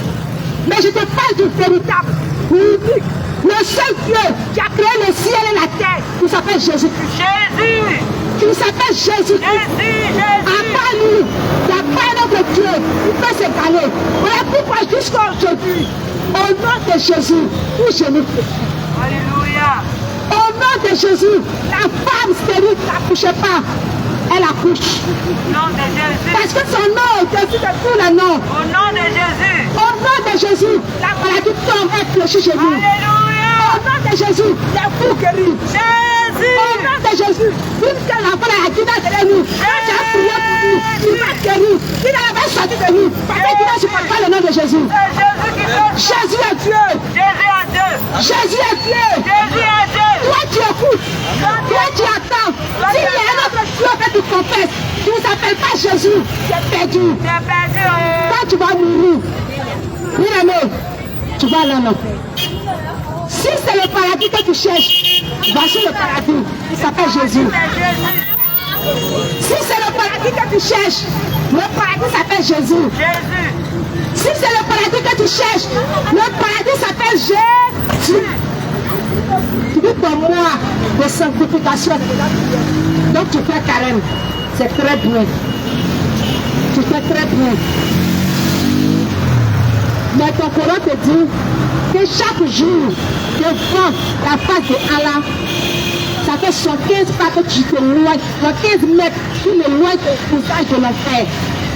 Mais je te parle du véritable, unique, le seul Dieu qui a créé le ciel et la terre, qui s'appelle Jésus. Jésus. Qui s'appelle Jésus. Jésus. À part lui, il n'y a pas un autre Dieu qui peut s'égaler. Voilà pourquoi jusqu'à aujourd'hui, au nom de Jésus, où je me fais. Alléluia. Au nom de Jésus, la femme stérile n'accouchait pas. Elle accouche. Au nom de Jésus. Parce que son nom est au-dessus de tous les noms. Au nom de Jésus. Au nom de Jésus, la maladie tombe et fléchit chez vous. Alléluia. Au nom de Jésus, les fous guéris. Jésus. Au nom de Jésus, une que l'enfant a dit dans de nous, quand tu as prié pour nous, il va guérir. Il avait sorti de nous. Parce qu'il ne supporte pas le nom de Jésus. C'est Jésus qui fait. Jésus est Dieu. Jésus est Dieu. Jésus est Dieu. Jésus est Dieu. Toi tu écoutes. Toi tu attends. S'il y a un autre Dieu que tu confesses, tu ne s'appelles pas Jésus. Tu es perdu. C'est perdu. Quand tu vas mourir, bien-aimé, tu vas aller en enfer. Si c'est le paradis que tu cherches, voici le paradis. Il s'appelle Jésus. C'est Jésus. Si c'est le paradis que tu cherches, le paradis s'appelle Jésus. Jésus. Si c'est le paradis que tu cherches, le paradis s'appelle Jésus. Tu dis pour moi de sanctification. Donc tu fais carême. C'est très bien. Tu fais très bien. Mais ton Coran te dit que chaque jour, devant la face de Allah, ça fait 75 pas que tu te loignes, 75 mètres, tu le loignes du visage de l'enfer.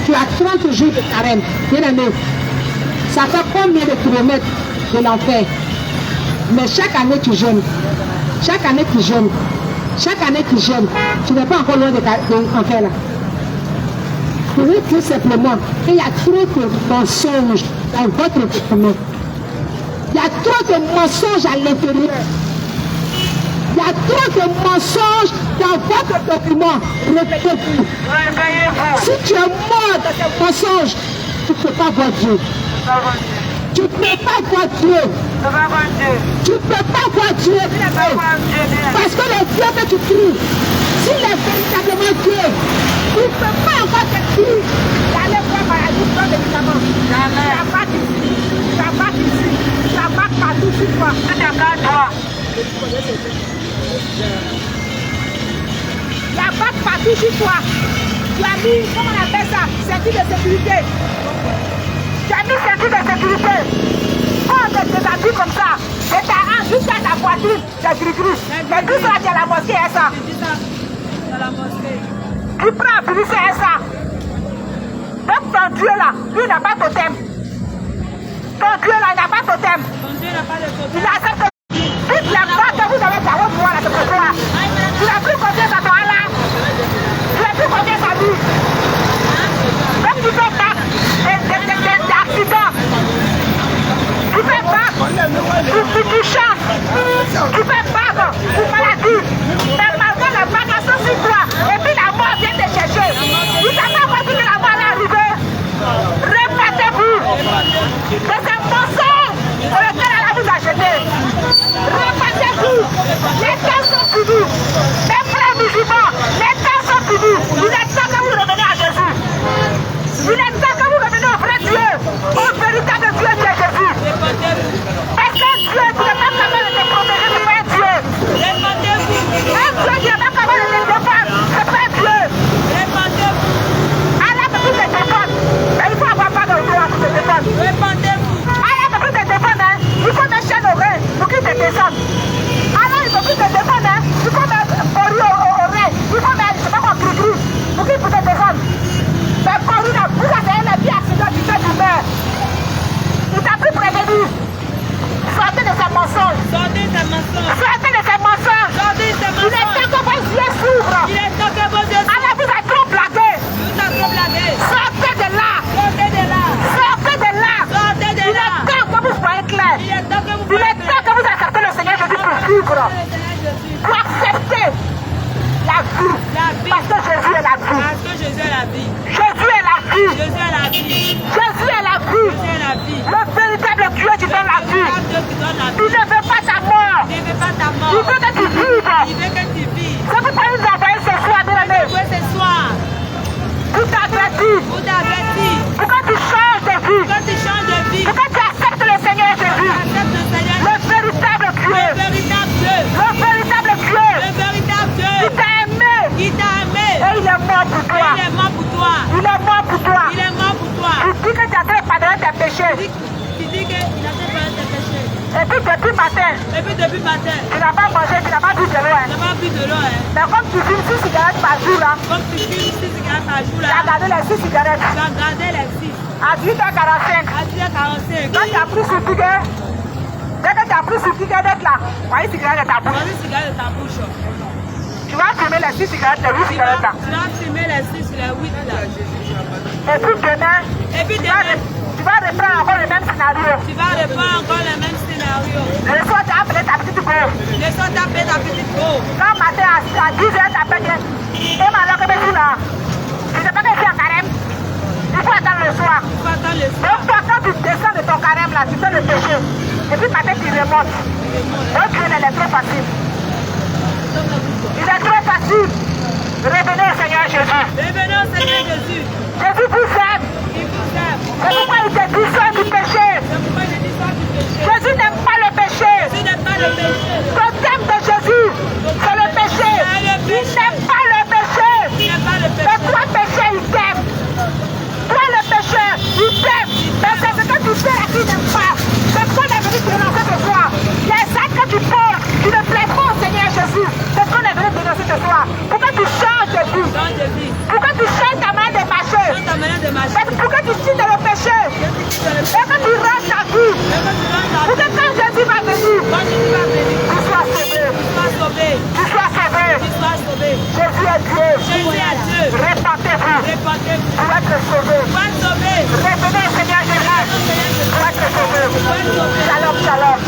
Tu as 30 jours de carême. Bien aimé, ça fait combien de kilomètres de l'enfer? Mais chaque année tu jeûnes. Chaque année tu jeûnes. Chaque année tu jeûnes. Tu n'es pas encore loin de l'enfer là. Pour vous dire simplement qu'il y a trop de mensonges dans votre document. Il y a trop de mensonges à l'intérieur. Il y a trop de mensonges dans votre document. Répétez-vous. Si tu es mort dans ces mensonges, tu ne peux pas voir Dieu. Tu ne peux pas voir Dieu. Tu ne peux pas voir Dieu. Parce que le Dieu que tu pries, s'il est véritablement Dieu, tu ne peux pas encore te dire d'aller voir maladie sans médicaments. Ça va ici, ça va ici, ça va partout sur toi. Il y a pas partout sur toi. Tu as mis, comment on appelle ça, ceinture de sécurité. Tu as mis ceinture de sécurité. Quand on te déshabille comme ça, et ta hanche jusqu'à ta poitrine, c'est gris-gris. Mais tout ça, tu es à la mosquée, et ça. Tu prends à finir, c'est ça. Donc ton Dieu là, lui n'a pas de totem. Ton Dieu là, il n'a pas de totem. Il accepte toutes les fois que vous avez parlé pour la toi. Tu n'as plus confiance à ton Allah. Tu n'as plus confiance à lui. Comme tu fais pas d'accident, tu fais pas, tu chantes, tu fais pas pour maladie. Mais malgré la bagage sur toi, et puis la mort vient te chercher. Tu n'as pas compris que la mort est arrivée. Répétez-vous. C'est un mensonge pour lequel elle vous a jeté. Répétez-vous. Les temps sont finis. Les frères musulmans, les temps sont finis. Il est temps que vous reveniez à Jésus. Il est temps que vous reveniez au vrai Dieu, au véritable Dieu qui est Jésus. Parce que Dieu qui n'est pas capable de te protéger, c'est pas un Dieu. Un Dieu qui n'est pas capable de te défendre, c'est pas un Dieu. Allah peut plus te défendre, mais il faut avoir pardon de toi pour te défendre. Allah peut plus te défendre, hein. Il faut des chaînes aux reins pour qu'il te descende. Allah il peut plus te défendre, hein. Il faut mettre au rein, il faut mettre, je sais pas quoi, gris-gris, pour qu'il puisse te descendre. Mais quand vous avez la vie accident du fait du maire, il t'a plus prévenu. Sortez de ces mensonges. Sortez de ces mensonges. Il est temps que vos yeux s'ouvrent. Allah vous a trop blagué. Sortez de là. Sortez de là. Il est temps que vous soyez clair. Il est temps que vous acceptez le Seigneur Jésus pour vivre. Pour accepter la vie. Parce que Jésus est la vie. Jésus est la vie. Jésus est la vie. Le véritable Dieu qui donne la vie. Il ne veut pas ta mort. Il veut que tu vives. C'est pourquoi il nous a envoyé ce soir, bien-aimé. Pour t'avertir. Pour que tu changes de vie. Pour que tu acceptes le Seigneur Jésus. Le véritable Dieu. Le véritable Dieu. Il t'a aimé. Et il est mort pour toi. Il est mort pour toi. Tu dis que tu as fait pardonner tes péchés. Et puis depuis matin, tu n'as pas mangé, tu n'as pas bu de l'eau. Hein. Mais comme tu fumes 6 cigarettes par jour, là, tu as gardé les 6 cigarettes. À 18h45, quand tu as pris sur Ticket, dès que tu as pris sur Ticket d'être là, voyez une cigarette de ta bouche. Tu vas fumer les 6 cigarettes, les 8 cigarettes là. Et puis demain, tu vas reprendre encore le même scénario. Le soir, tu as appelé ta petite go. Quand matin à 10h, tu appelles. Et maintenant que tu es là, tu ne sais pas que tu es en carême. Il faut attendre le soir. Donc toi, quand tu descends de ton carême là, tu fais le péché. Et puis matin, tu remontes. Donc il est trop facile. Il est trop facile. Revenez au Seigneur Jésus. Jésus vous aime. C'est pourquoi il te dit ça du péché. Jésus n'aime pas le péché. Ton thème de Jésus, c'est le péché. Il n'aime pas le péché. Mais toi, péché, il t'aime. Toi, le péché, il t'aime. Mais c'est ce que tu fais qu'il n'aime pas. C'est ce qu'on est venu dénoncer ce soir. Les actes que tu portes, tu ne plais pas au Seigneur Jésus. C'est ce qu'on est venu dénoncer ce soir. Pourquoi tu changes de vie? Pourquoi tu changes ta manière de marcher? Pourquoi tu cites le péché? Et que tu ranges ta vie. Pour que quand Jésus va venir, tu sois sauvé. Jésus est Dieu. Répentez-vous pour être sauvé. Revenez au Seigneur Jésus pour être sauvé. Shalom.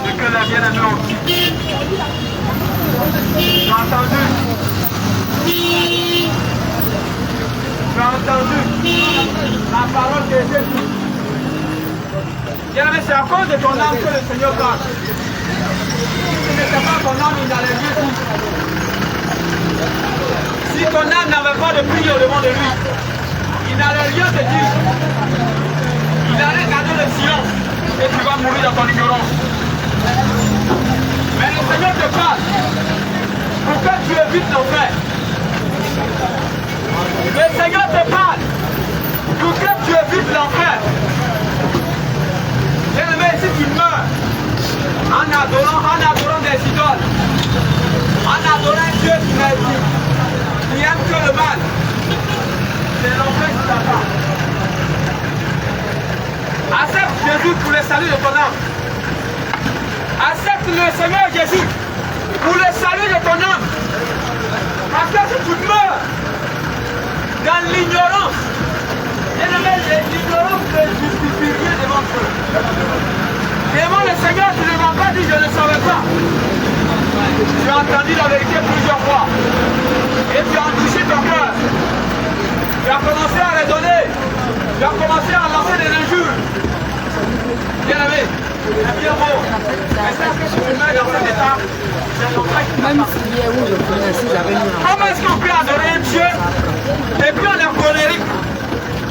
C'est que la bien-aimée aussi. Tu as entendu? Tu as entendu la parole de Jésus. Bien-aimé, c'est à cause de ton âme que le Seigneur parle. Si ce n'était pas ton âme, il n'allait rien dire. Si ton âme n'avait pas de prière au devant de lui, il n'allait rien te dire. Il allait garder le silence et tu vas mourir dans ton ignorance. Mais le Seigneur te parle pour que tu évites l'enfer. Le Seigneur te parle pour que tu évites l'enfer. Bien-aimé, si tu meurs en adorant des idoles, en adorant un Dieu qui aime que le mal, c'est l'enfer qui t'attend. Accepte Jésus pour le salut de ton âme. Accepte le Seigneur Jésus pour le salut de ton âme. Parce que si tu meurs dans l'ignorance, l'ignorance ne justifie rien devant Dieu. Devant le Seigneur, tu ne m'as pas dit je ne savais pas. Tu as entendu la vérité plusieurs fois. Et tu as touché ton cœur. Tu as commencé à raisonner. Tu as commencé à lancer des injures. Bien-aimé, c'est bien beau. Mais c'est ce que tu mets dans cet état, c'est ton frère qui Même si hier où je connaissais, j'avais mis un... Comment est-ce qu'on peut adorer un Dieu et puis on est colérique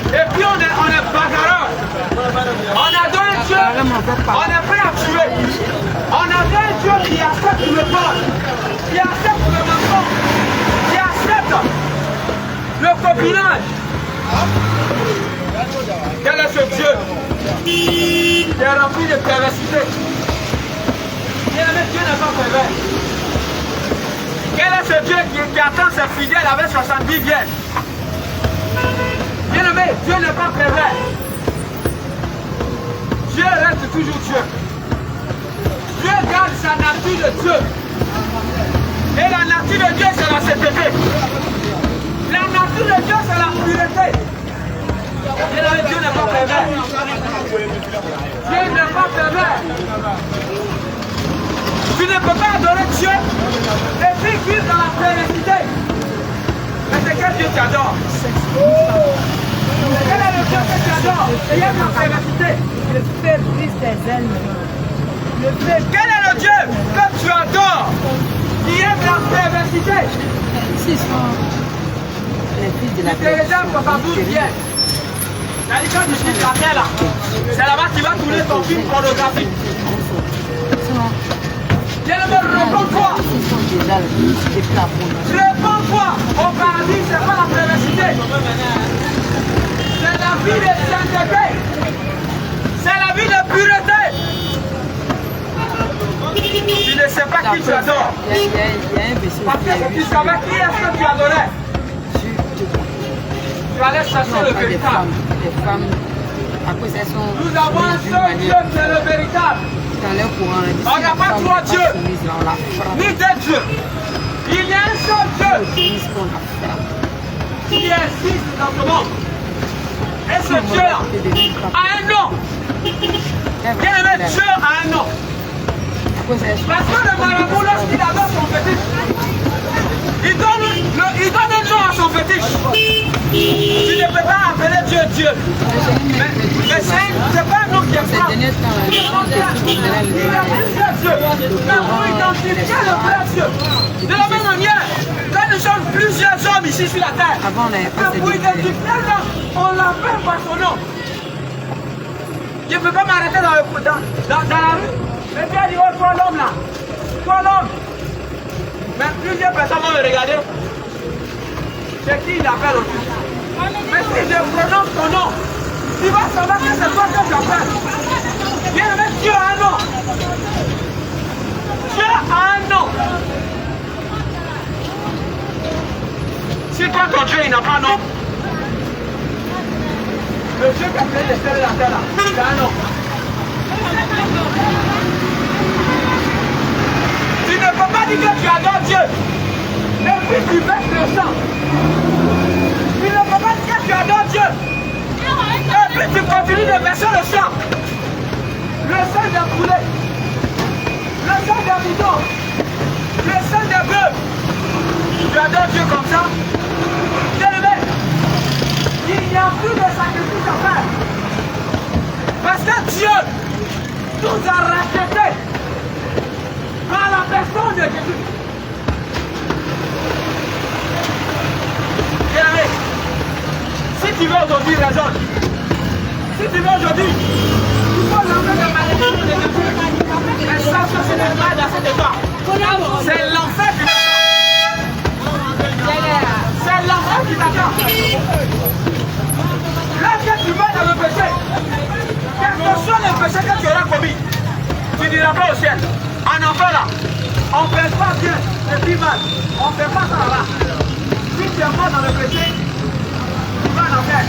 et puis on est bagarreur? On adore un Dieu, on est prêt à tuer. On adore un Dieu qui accepte le vol, qui accepte le mensonge, qui accepte le copinage. Quel est ce Dieu qui est rempli de perversité? Bien-aimé, Dieu n'est pas pervers. Quel est ce Dieu qui attend ses fidèles avec 70 vierges? Bien-aimé, Dieu n'est pas pervers. Dieu reste toujours Dieu. Dieu garde sa nature de Dieu. Et la nature de Dieu, c'est la sainteté. La nature de Dieu, c'est la pureté. Dieu n'est pas pervers. Dieu n'est pas pervers. Tu ne peux pas adorer Dieu et puis vivre dans la perversité. Mais c'est quel Dieu tu adores? Quel est le Dieu que tu adores? Et il y a la perversité. Le feu brise tes ailes. Quel est le Dieu que tu adores qui aime la perversité? Ici sont les fils de la C'est les gens qui sont tous bien. C'est-à-dire quand tu suis la terre là, c'est là-bas que tu vas tourner ton film pornographique. Bien-aimé, réponds-toi. Réponds-toi. Au paradis, c'est pas la perversité. C'est la vie de sainteté. C'est la vie de pureté. Tu ne sais pas qui tu adores. Parce que si tu savais qui est-ce que tu adorais, tu allais chercher le véritable. Nous avons un seul Dieu qui est le véritable. On n'a pas trois dieux, ni deux dieux. Il y a un seul Dieu qui existe dans ce monde. Et ce Dieu-là a un nom. Bien-aimé, Dieu a un nom. Parce que le marabout, lorsqu'il adore son fétiche, il donne un nom à son fétiche. Tu ne peux pas appeler Dieu Dieu. Mais c'est pas un nom qui est franc. Il a plusieurs dieux. Mais pour identifier le vrai Dieu. De la même manière, quand nous sommes plusieurs hommes ici sur la terre, mais pour identifier l'homme, on l'appelle par son nom. Je ne peux pas m'arrêter dans la rue. Mais tu as dit, oh, toi l'homme là, toi l'homme. Mais plusieurs personnes vont me regarder. C'est qui il appelle aussi. Mais si je prononce ton nom, tu vas savoir que c'est toi que j'appelle. Bien aimé, Dieu a un nom. Dieu a un nom. Si toi ton Dieu il n'a pas un nom, le Dieu qui a créé les cieux et la terre là, il a un nom. Tu ne peux pas dire que tu adores Dieu et puis tu verses le sang. Tu ne peux pas dire que tu adores Dieu et puis tu continues de verser le sang. Le sang des poulets, le sang des moutons, le sang des bœufs. Tu adores Dieu comme ça? Bien-aimé, il n'y a plus de sacrifice à faire. Parce que Dieu nous a rachetés par la personne de Jésus. Bien-aimé, si tu veux aujourd'hui raisonner, si tu veux aujourd'hui, il faut l'enlever de malédiction de Jésus. Mais sache que ce n'est pas dans cet état. C'est l'enfer qui t'attend. C'est l'enfer qui t'attend. Là que tu vas dans le péché, quel que soit le péché que tu auras commis, tu n'iras pas au ciel. En enfer là, on ne fait pas bien et puis mal. On ne fait pas ça là-bas. Si tu es mort dans le péché, tu vas en enfer.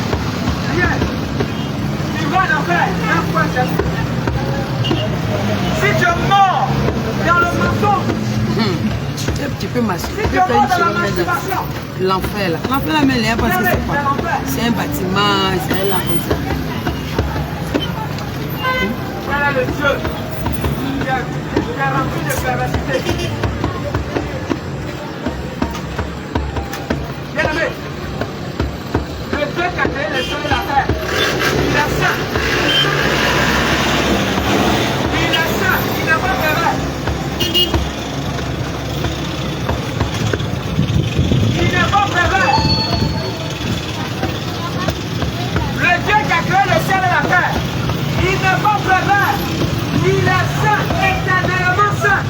Rien. Tu vas en enfer. Un point c'est. Si tu es mort dans le mensonge, tu peux masser. si tu es mort dans la masturbation, L'enfer là. L'enfer là, mais parce que c'est quoi? C'est un bâtiment, c'est là comme ça. quel est le Dieu qui est rempli de perversité? Bien-aimé, le Dieu qui a créé les cieux et la terre, il est saint. Il est saint, il n'est pas pervers. Il n'est pas pervers. Le Dieu qui a créé le ciel et la terre, il n'est pas pervers. Il est saint, éternellement saint.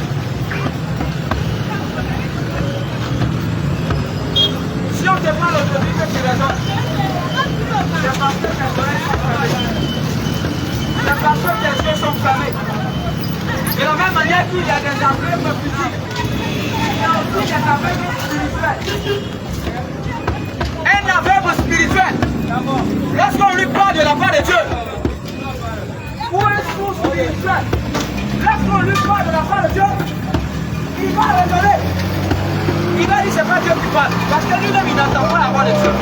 Si on te parle aujourd'hui que tu raisonnes, c'est parce que tes oreilles sont fermées. C'est parce que tes yeux sont fermés. De la même manière qu'il y a des aveugles physiques, il y a aussi des aveugles spirituels. Un aveugle spirituel, lorsqu'on lui parle de la part de Dieu, ou un sourd spirituel, lorsqu'on lui parle de la part de Dieu, il va raisonner. Il va dire c'est pas Dieu qui parle, parce que lui-même il n'entend pas la voix de Dieu.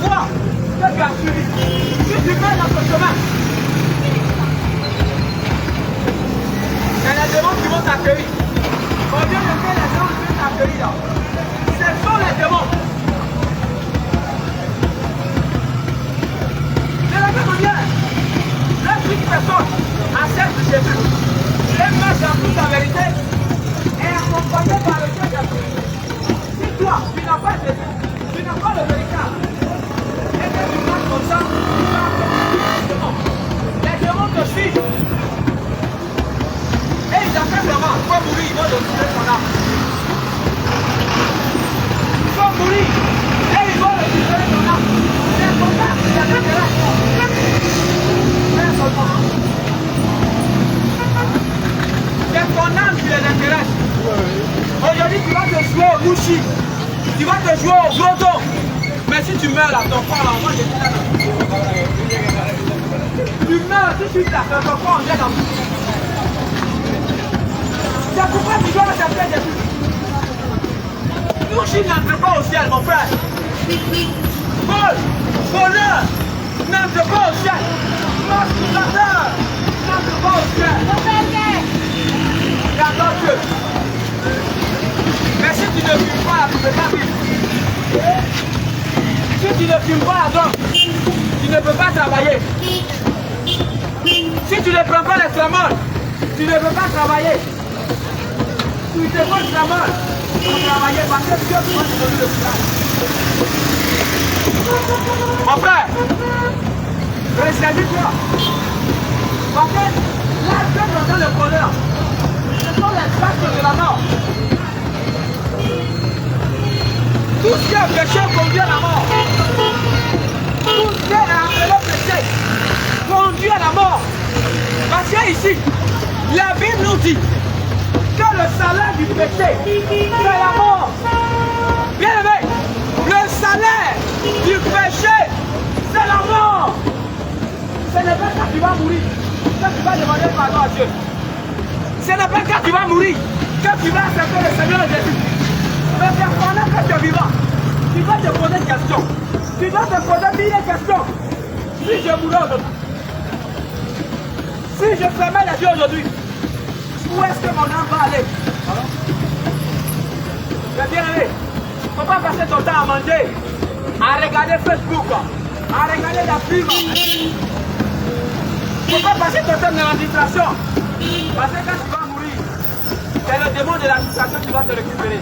voie que tu as suivie. Si tu mets dans ce chemin, c'est les démons qui vont t'accueillir. Au lieu de faire les gens qui vont t'accueillir, ce sont les démons. De la même manière, lorsqu'une personne accepte Jésus et marche dans toute la vérité, est accompagné par le Dieu d'Esprit. Si toi, tu n'as pas Jésus, tu n'as pas le véritable, et que tu marches comme ça, tu vas accompagner les démons te suivent. Et ils attendent vraiment, il faut mourir, ils vont retirer son âme. Il faut mourir, et ils vont retirer son âme. C'est comme ça qu'il y a l'intérêt. C'est ton âme qui les intéresse. Aujourd'hui, tu vas te jouer au mouchi, tu vas te jouer au goto. Mais si tu meurs là, ton corps là, moi je dis là. Tu meurs tout de suite là, ton corps on jette dans tout. C'est pourquoi tu dois accepter Jésus. Mouchi n'entre pas au ciel, mon frère. Vol, voleur, n'entre pas au ciel. Masturbateur, n'entre pas au ciel. J'adore Dieu. Mais si tu ne fumes pas, tu ne peux pas vivre. Si tu ne fumes pas la drogue, tu ne peux pas travailler. Si tu ne prends pas les tramol, tu ne peux pas travailler. Tu te poses tramol pour travailler parce que Dieu va te donner le courage. Mon frère, ressaisis-toi. Parce que là, Dieu te donne le bonheur. Ce sont les actes de la mort. Tout ce qui est péché conduit à la mort. Tout ce qui est appelé péché conduit à la mort. Parce que ici, la Bible nous dit que le salaire du péché, c'est la mort. Bien aimé, le salaire du péché, c'est la mort. Ce n'est pas quand tu vas mourir que tu vas demander pardon à Dieu. Ce n'est pas quand tu vas mourir que tu vas accepter le Seigneur Jésus. Mais c'est pendant que tu es vivant, tu vas te poser des questions. Tu dois te poser 1000 questions. Si je mourais aujourd'hui, si je fermais les yeux aujourd'hui, où est-ce que mon âme va aller? Mais bien aimé, il ne faut pas passer ton temps à manger, à regarder Facebook, à regarder la pub. Il ne faut pas passer ton temps dans la distraction. Parce que quand tu vas mourir, c'est le démon de la distraction qui va te récupérer.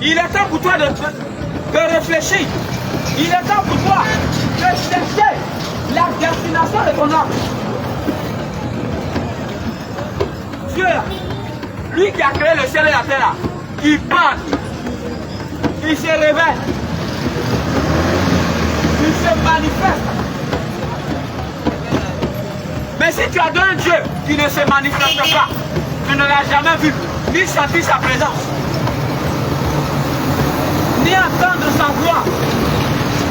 Il est temps pour toi de réfléchir. Il est temps pour toi de chercher la destination de ton âme. Dieu, lui qui a créé le ciel et la terre, il parle, il se révèle, il se manifeste. Mais si tu as un Dieu qui ne se manifeste pas, tu ne l'as jamais vu, ni senti sa présence, ni entendre sa voix.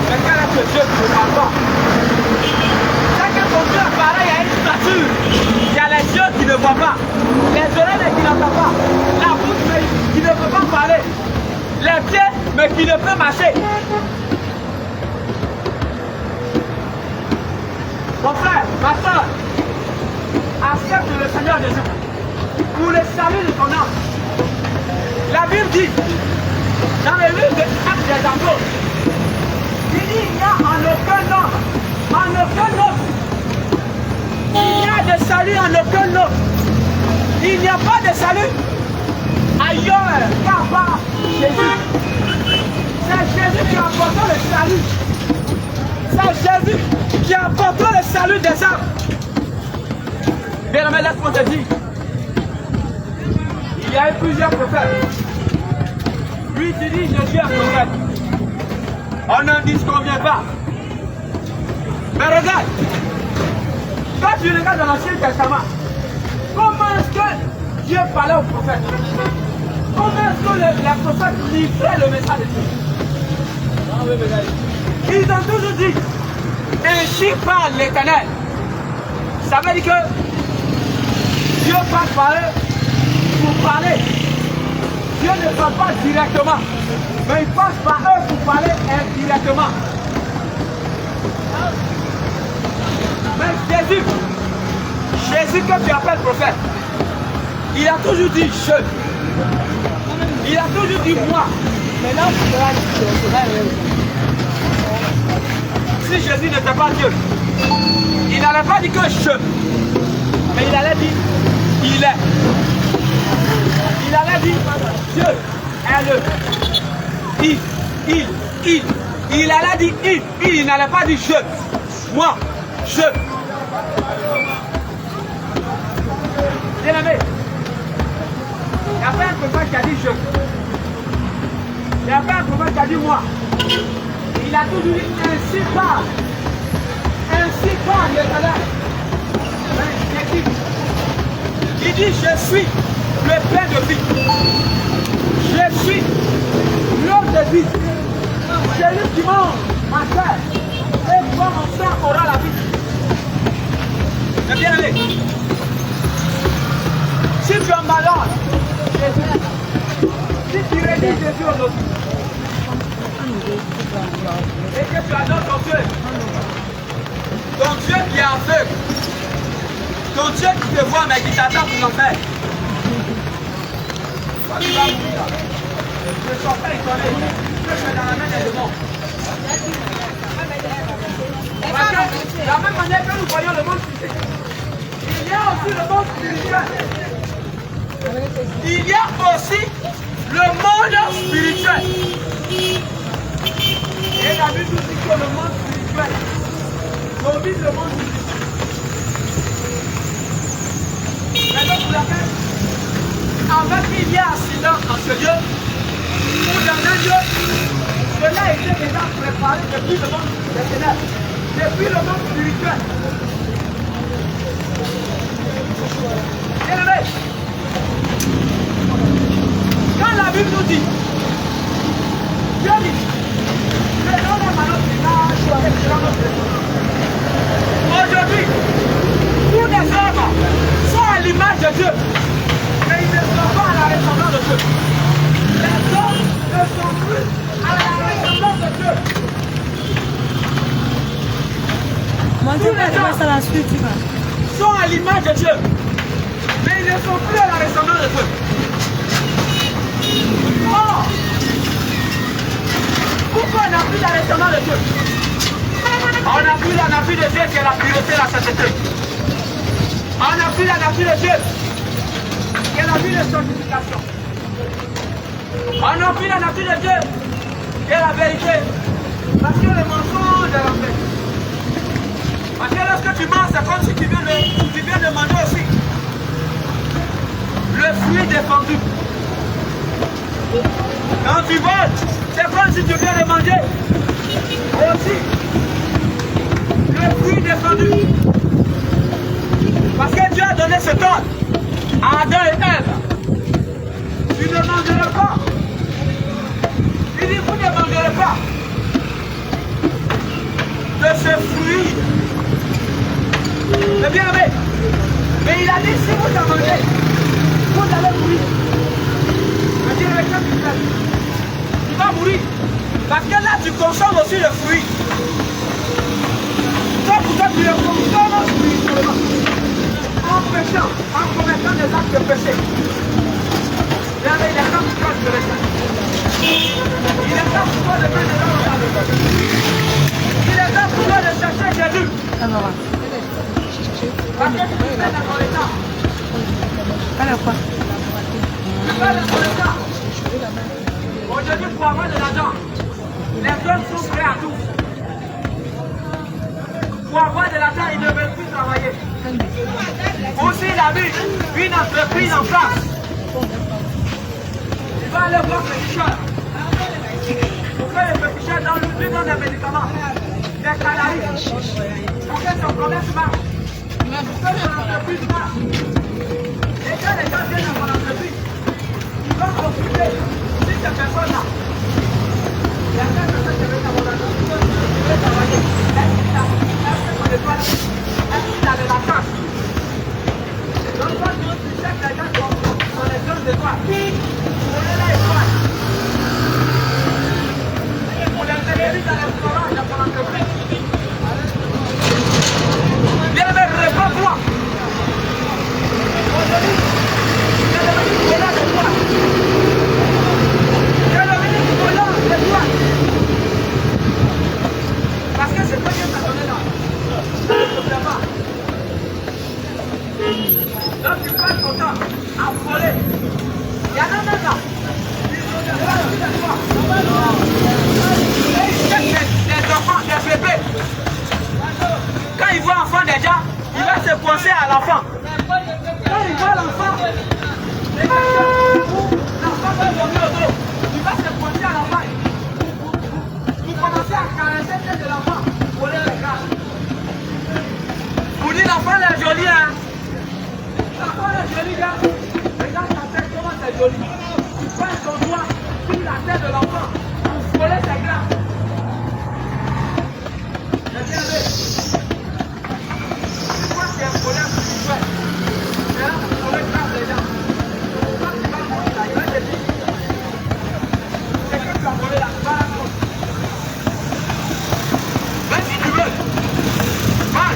Mais quel est ce Dieu qui ne parle pas? C'est que ton Dieu apparaît à une stature. Il y a les yeux qui ne voient pas, les oreilles qui n'entendent pas, la bouche qui ne peut pas parler, les pieds mais qui ne peut marcher. Mon frère, ma soeur, accepte le Seigneur Jésus pour le salut de ton âme. La Bible dit, dans le livre des Actes des Apôtres, il dit il n'y a en aucun autre, il n'y a de salut en aucun autre. Il n'y a pas de salut ailleurs qu'à part Jésus. C'est Jésus qui a apporté le salut. C'est Jésus qui a apporté le salut des âmes. Bien, mais laisse-moi te dire, il y a eu plusieurs prophètes. Lui qui dit Jésus est prophète. On n'en disconvient pas. Mais regarde, quand tu regardes dans l'Ancien Testament, comment est-ce que Dieu parlait aux prophètes? Comment est-ce que les prophètes livraient le message de Dieu? Ils ont toujours dit, ainsi parle l'Éternel. Ça veut dire que Dieu passe par eux pour parler. Dieu ne parle pas directement. Mais il passe par eux pour parler indirectement. Mais Jésus que tu appelles prophète, il a toujours dit je. Il a toujours dit moi. Maintenant, si Jésus n'était pas Dieu, il n'allait pas dire que je, mais il allait dire il est. Il allait dire Dieu est le. Il allait dire il n'allait pas dire je, moi, je. Bien-aimé, il n'y a pas un prophète qui a dit je. Il n'y a pas un prophète qui a dit moi. Il a toujours dit ainsi par l'Éternel. Il dit je suis le pain de vie. Je suis l'eau de vie. Celui qui mange ma chair et boit mon sang aura la vie. Mais bien aimé, si tu es malade, si tu rédiges Jésus aujourd'hui, et que tu adores ton Dieu qui est aveugle, ton Dieu qui te voit mais qui t'attend pour l'enfer, tu vas mourir. Je ne suis pas étonné, je suis dans la main des démons. Parce que de la même manière que nous voyons le monde physique, il y a aussi le monde spirituel. Il y a aussi le monde spirituel. Et la Bible nous dit que le monde spirituel domine le monde physique. Maintenant pour laquelle, avant qu'il y ait accident en ce lieu, ou dans un lieu, cela a été déjà préparé depuis le monde des ténèbres, depuis le monde spirituel. Bien-aimé, quand la Bible nous dit, Dieu dit, aujourd'hui, tous les hommes sont à l'image de Dieu, mais ils ne sont pas à la ressemblance de Dieu. Les hommes ne sont plus à la ressemblance de Dieu. Tous les hommes sont à l'image de Dieu, mais ils ne sont plus à la ressemblance de Dieu. Oh! Pourquoi on n'a plus la ressemblance de Dieu? On n'a plus la nature de Dieu qui est la pureté et la sainteté. On n'a plus la nature de Dieu qui est la vie de sanctification. On n'a plus la nature de Dieu qui est la vérité. Parce que le mensonge est l'enfer. Parce que lorsque tu manges, c'est comme si tu viens de manger aussi le fruit défendu. Quand tu voles, c'est comme si tu viens de manger aussi le fruit défendu. Parce que Dieu a donné ce temps à Adam et Ève. Tu ne mangeras pas. Il dit, vous ne mangerez pas de ce fruit. C'est bien aimé. Mais il a dit, si vous en mangez, vous allez mourir. Mais Dieu avec ça, tu vas mourir. Parce que là, tu consommes aussi le fruit. Toi, pour toi, tu le consommes spirituellement. En péchant, en commettant des actes de péché. Il est temps pour toi de rester. Il est temps pour toi de mettre des gens dans le cœur. Il est temps pour toi de chercher Jésus. Parce que tu fais dans ton état. Alors quoi? Tu fais dans ton état. Aujourd'hui, pour avoir de l'argent, les hommes sont prêts à tout. Pour avoir de l'argent, ils ne veulent plus travailler. Aussi, il a vu une entreprise en France. Il va aller voir le péticheur. Pour faire le péticheur dans le plus des médicaments, des canaries. Pour que son commerce marche. Pour que son entreprise marche. Et quand les gens viennent dans mon entreprise, ils vont s'occuper. Si cette personne-là, il y a quelques personnes qui viennent dans mon entreprise, qui veulent travailler. Est-ce qu'il a de la chance? Donc quand tu cherches les gens qui sont les jeunes de toi, prenez les étoiles. Bien aimé, réponds-toi. Tu es devenu volant de toi. Tu es devenu volant de toi. Parce que c'est toi qui t'a donné là. Ça ne te plaît pas. Donc tu passes ton temps à voler. Il y en a même là. Des enfants, des bébés. Quand il voit l'enfant déjà, il va se penser à l'enfant. Quand il voit l'enfant, l'enfant va dormir au dos. Il va se penser à l'enfant. Vous commencez à caresser tête de l'enfant pour les regarder. Vous dites l'enfant est joli, hein? L'enfant est joli, gars. Regarde sa tête, comment c'est joli. Tu passes ton doigt sur la tête de l'enfant pour voler ses glaces. Regardez. Tu vois qu'il y a un problème spirituel. C'est là pour voler grave les gens. Quand tu vas voler là, il va te dire c'est que tu as volé là, tu vas la prendre. Même si tu veux, mal,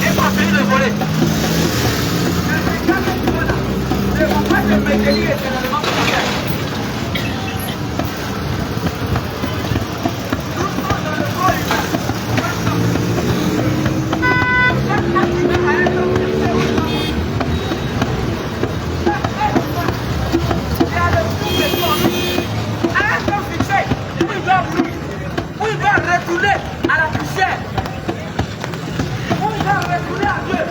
et pas fini de voler. Mais quand tu veux là, ne vont pas te maintenir éternellement pour la terre. Retourner à la poussière. On va retourner à Dieu.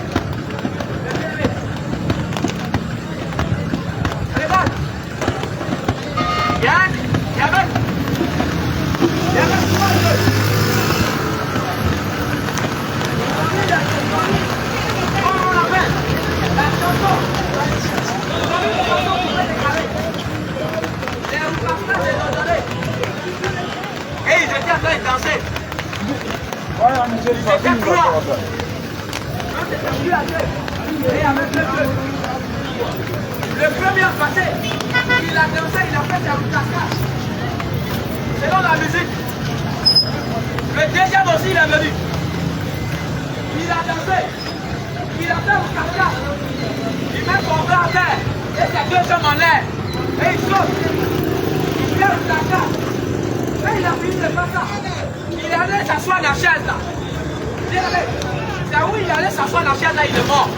Regarde. Yann, Yamen. Yamen, comment Dieu? Comment on l'appelle? La chanson. Les roupasseurs, les ordonnés. Et ils étaient en train de danser. C'était quoi? Quand c'était venu à Dieu, et avec le Dieu. Le premier passé, il a dansé, il a fait sa cascade. Selon la musique. Le deuxième aussi, il est venu. Il a dansé. Il a fait une cascade. Il met son bras à terre. Et ses deux jambes en l'air. Et il saute. Il fait une cascade. Et il a fini de faire ça. Il est allé s'asseoir dans la chaise là. C'est où il allait s'asseoir dans la chaise là, il est mort.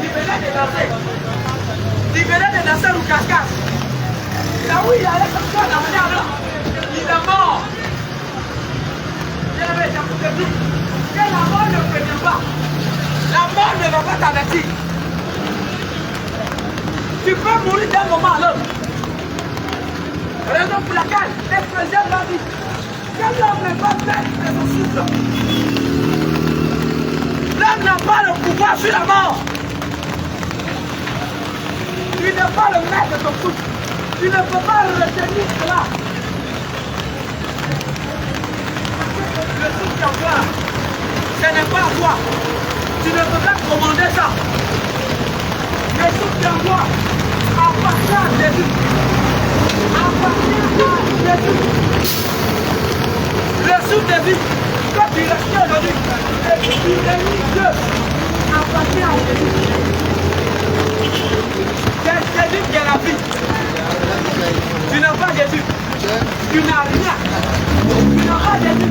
Il venait de danser. Il venait de danser une cascade. C'est où il allait s'asseoir dans la chaise là. Il est mort. J'ai dit que la mort ne prévient pas. La mort ne va pas t'avertir. Tu peux mourir d'un moment à l'autre. Raison pour laquelle l'expression va dire que l'homme n'est pas fait de son souffle. L'homme n'a pas le pouvoir sur la mort. Tu n'es pas le maître de ton souffle. Tu ne peux pas retenir cela. Le souffle en toi, ce n'est pas à toi. Tu ne peux pas commander ça. Le souffle en toi appartient à Jésus. Le souffle de vie, quand tu respires aujourd'hui, et que tu réunis Dieu, appartient à Jésus. C'est Jésus qui est la vie. Tu n'as pas Jésus. Tu n'as rien. Tu n'as pas Jésus.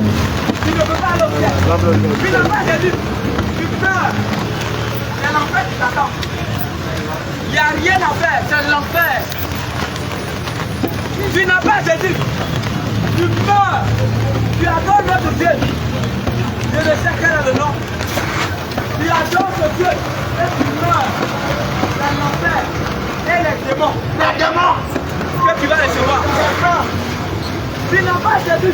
Tu ne peux pas aller au ciel. Tu n'as pas Jésus. Tu meurs. C'est l'enfer qui t'attend. Il n'y a rien à faire, c'est l'enfer. Tu n'as pas Jésus. Tu meurs. Tu adores notre Dieu. Je ne sais quel est le nom. Tu adores ce Dieu et tu meurs. C'est l'enfer. Et les démons. Les démons que tu vas recevoir. Tu n'as pas Jésus.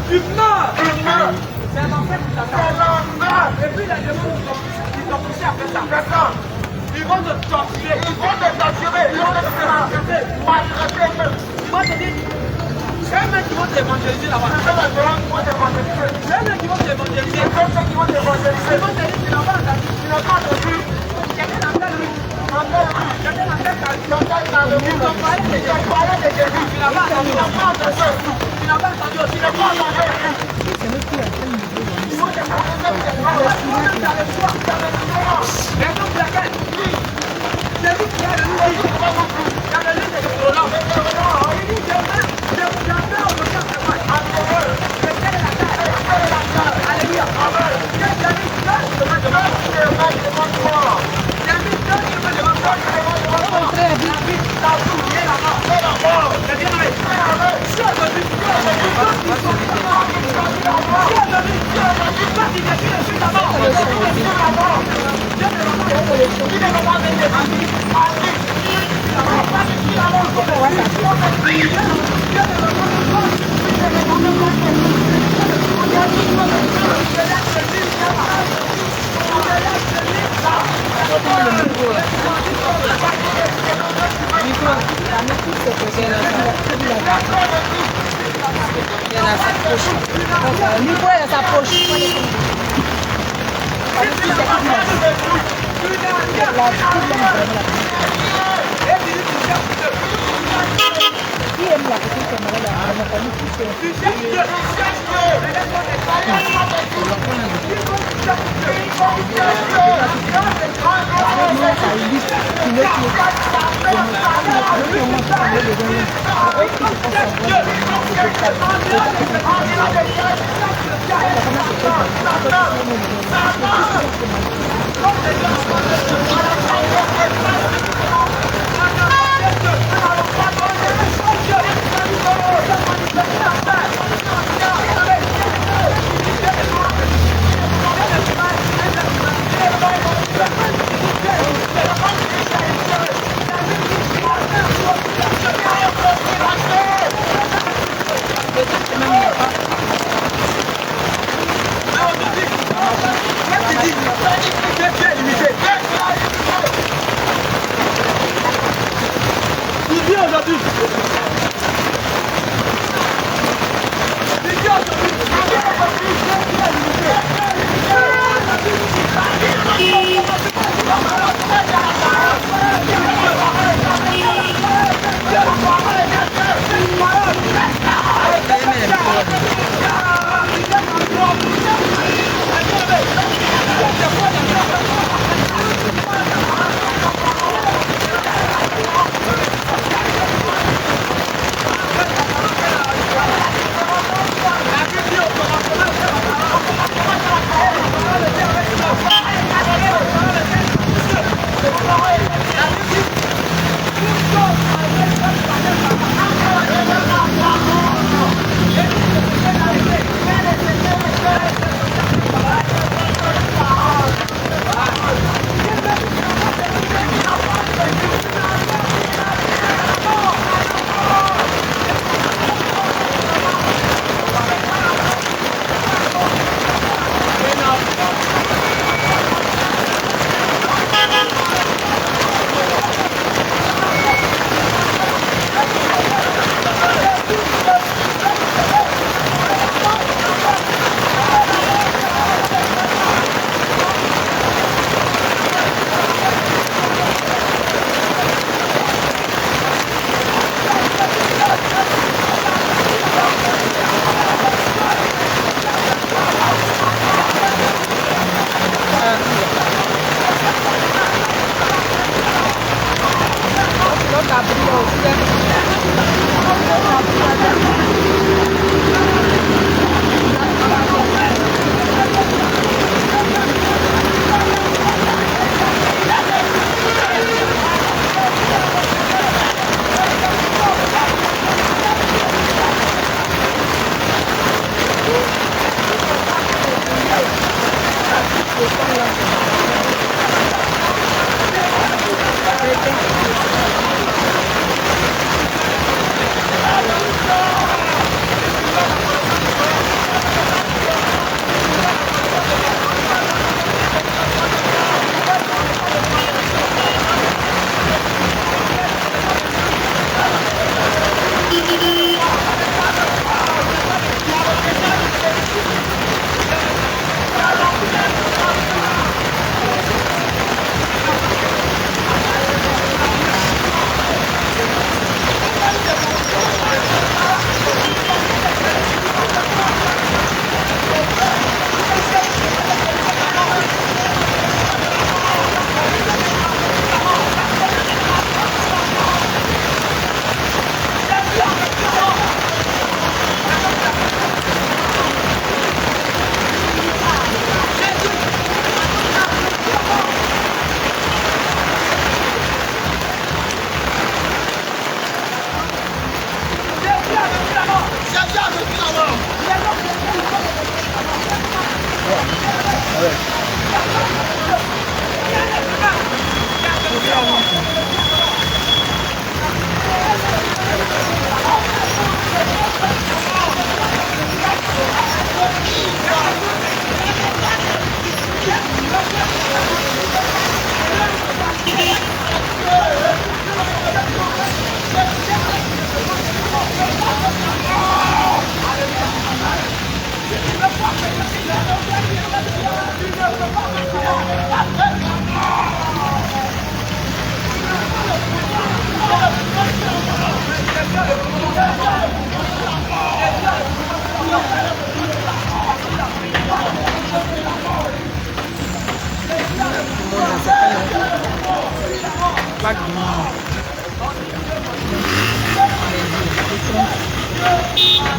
Tu meurs. C'est l'enfer qui t'attend. Et puis les démons qui t'ont poussé à faire ça. Ils vont te torturer. Ils vont te torturer. Ils vont te maltraiter. Moi je dis, c'est un mec qui vont t'évangéliser là-bas. C'est un mec qui vont t'évangéliser. Ils vont te dire, tu n'as pas entendu. Quelqu'un appelle lui. Quelqu'un appelle ta vie. Ils t'ont parlé de Jésus. Tu n'as pas entendu. n'as pas entendu aussi, tu n'as pas entendu.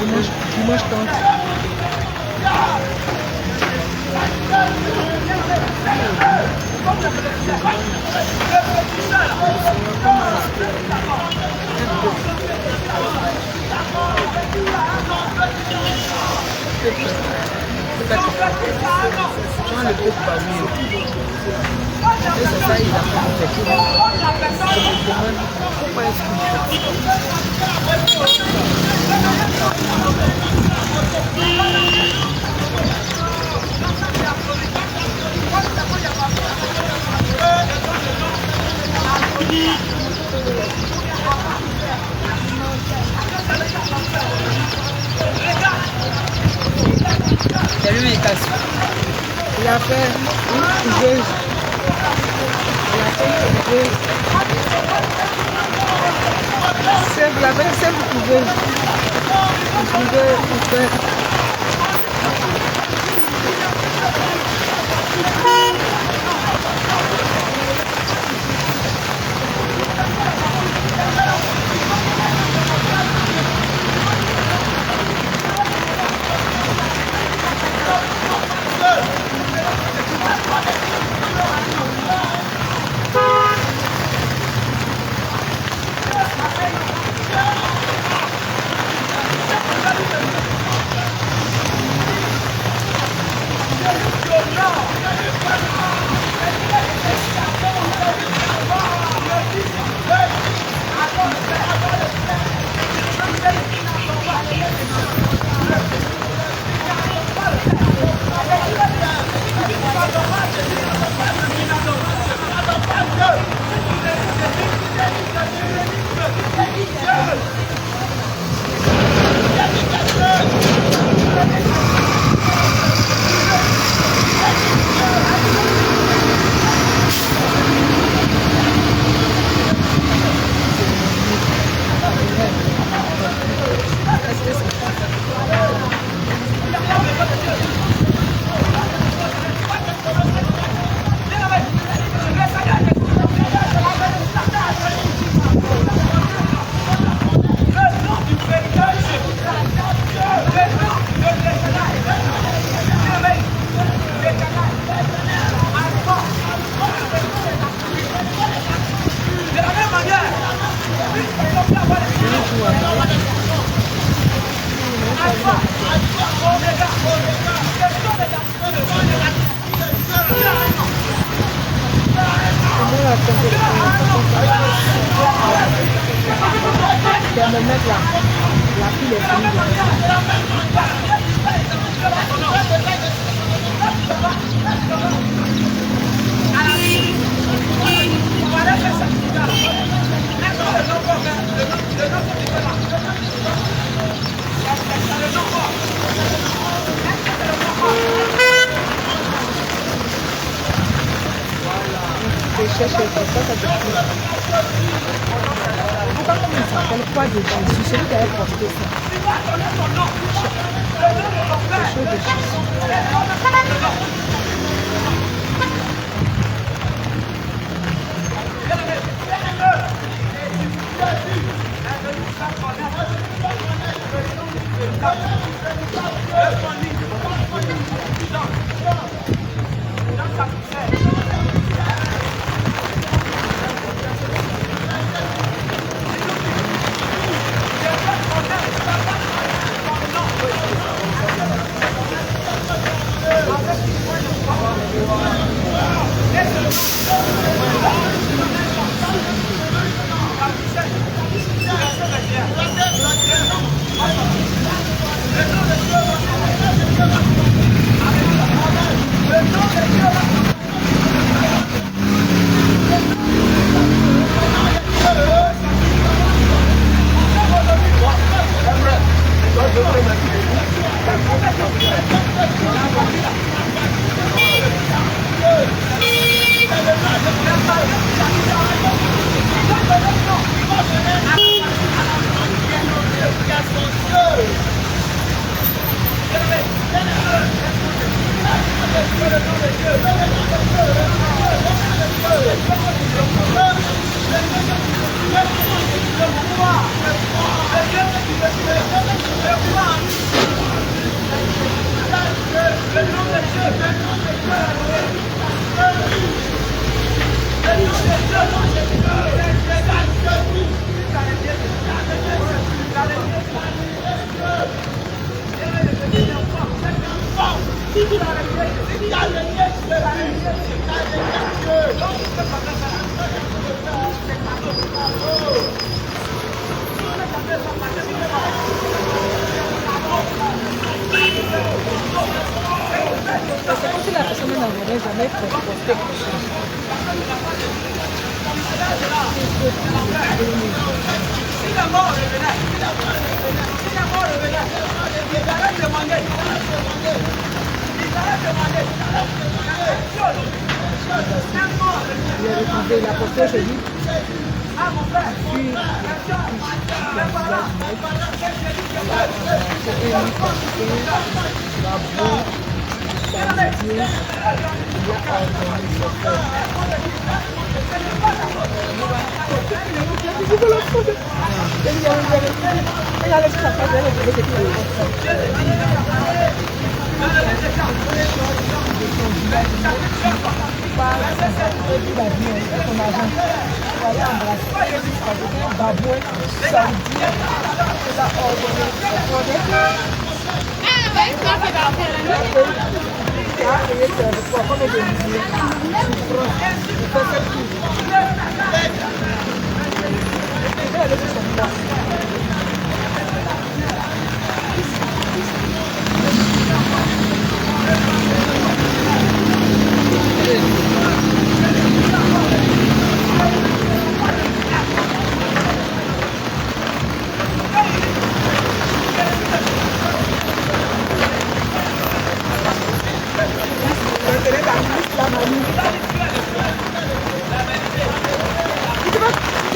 Dimanche 30. Le peuple parmi eux. Et c'est ça, il a fait tout. Je me demande pourquoi est-ce qu'il il a fait une couveuse. Il a fait une simple couveuse. Une couveuse pour faire.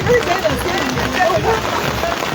Tu vas essayer de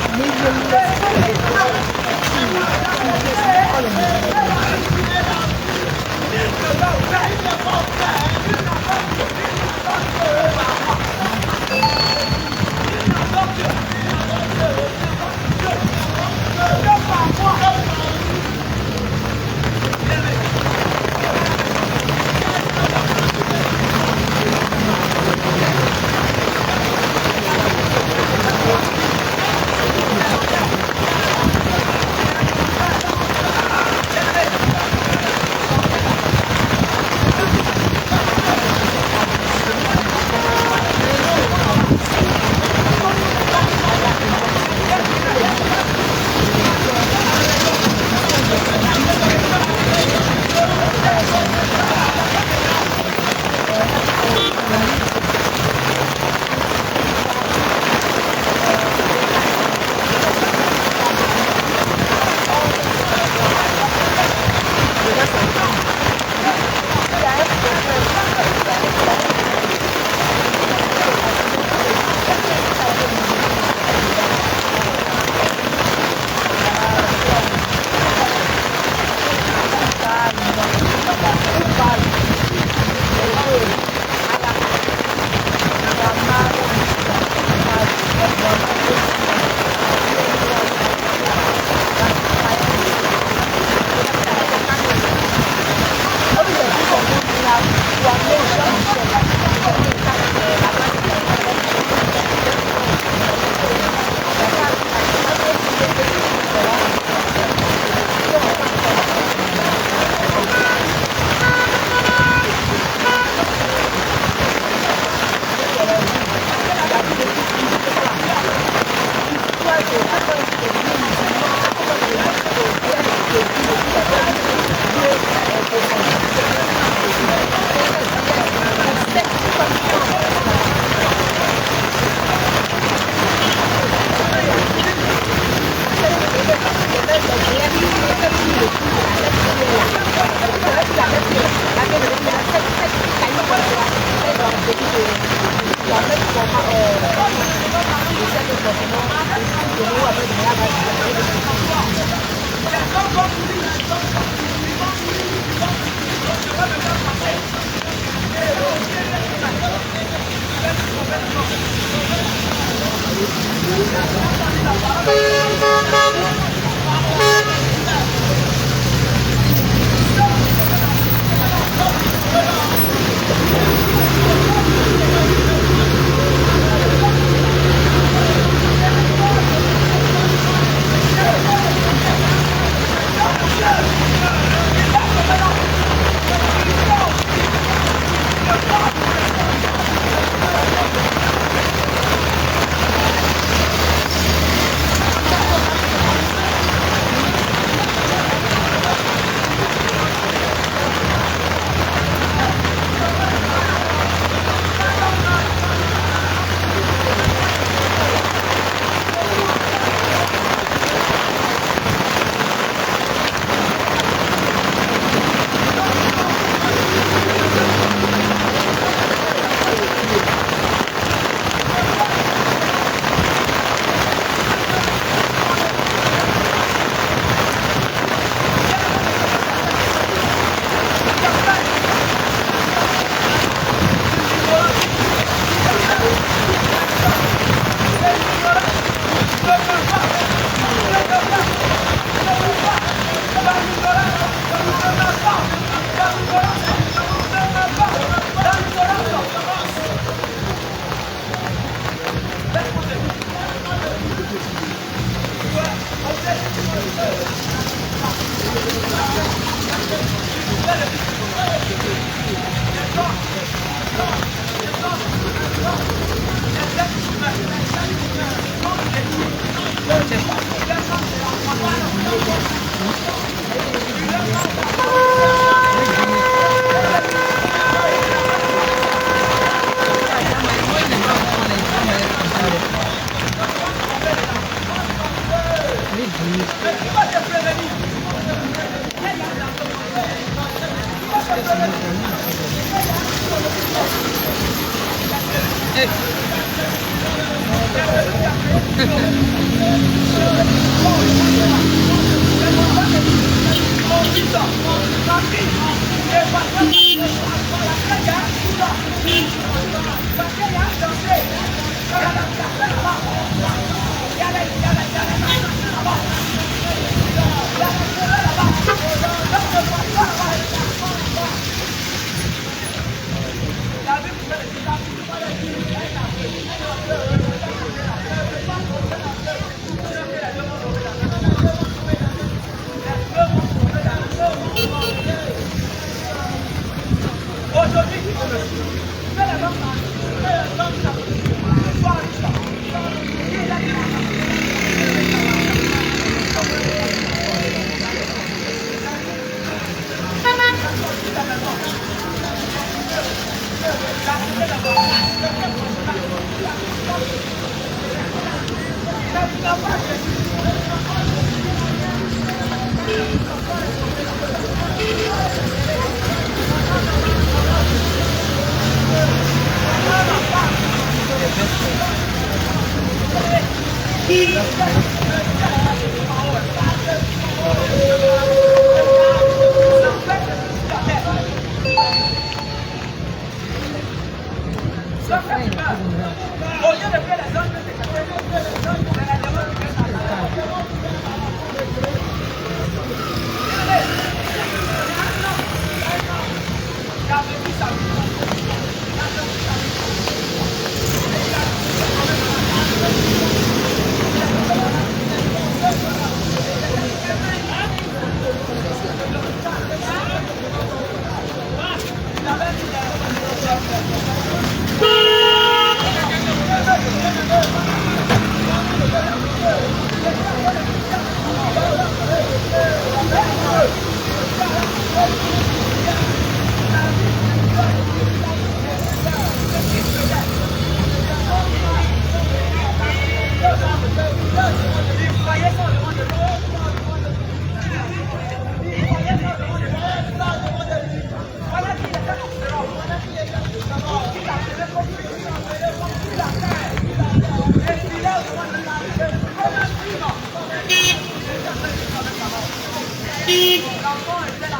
L'enfant était là.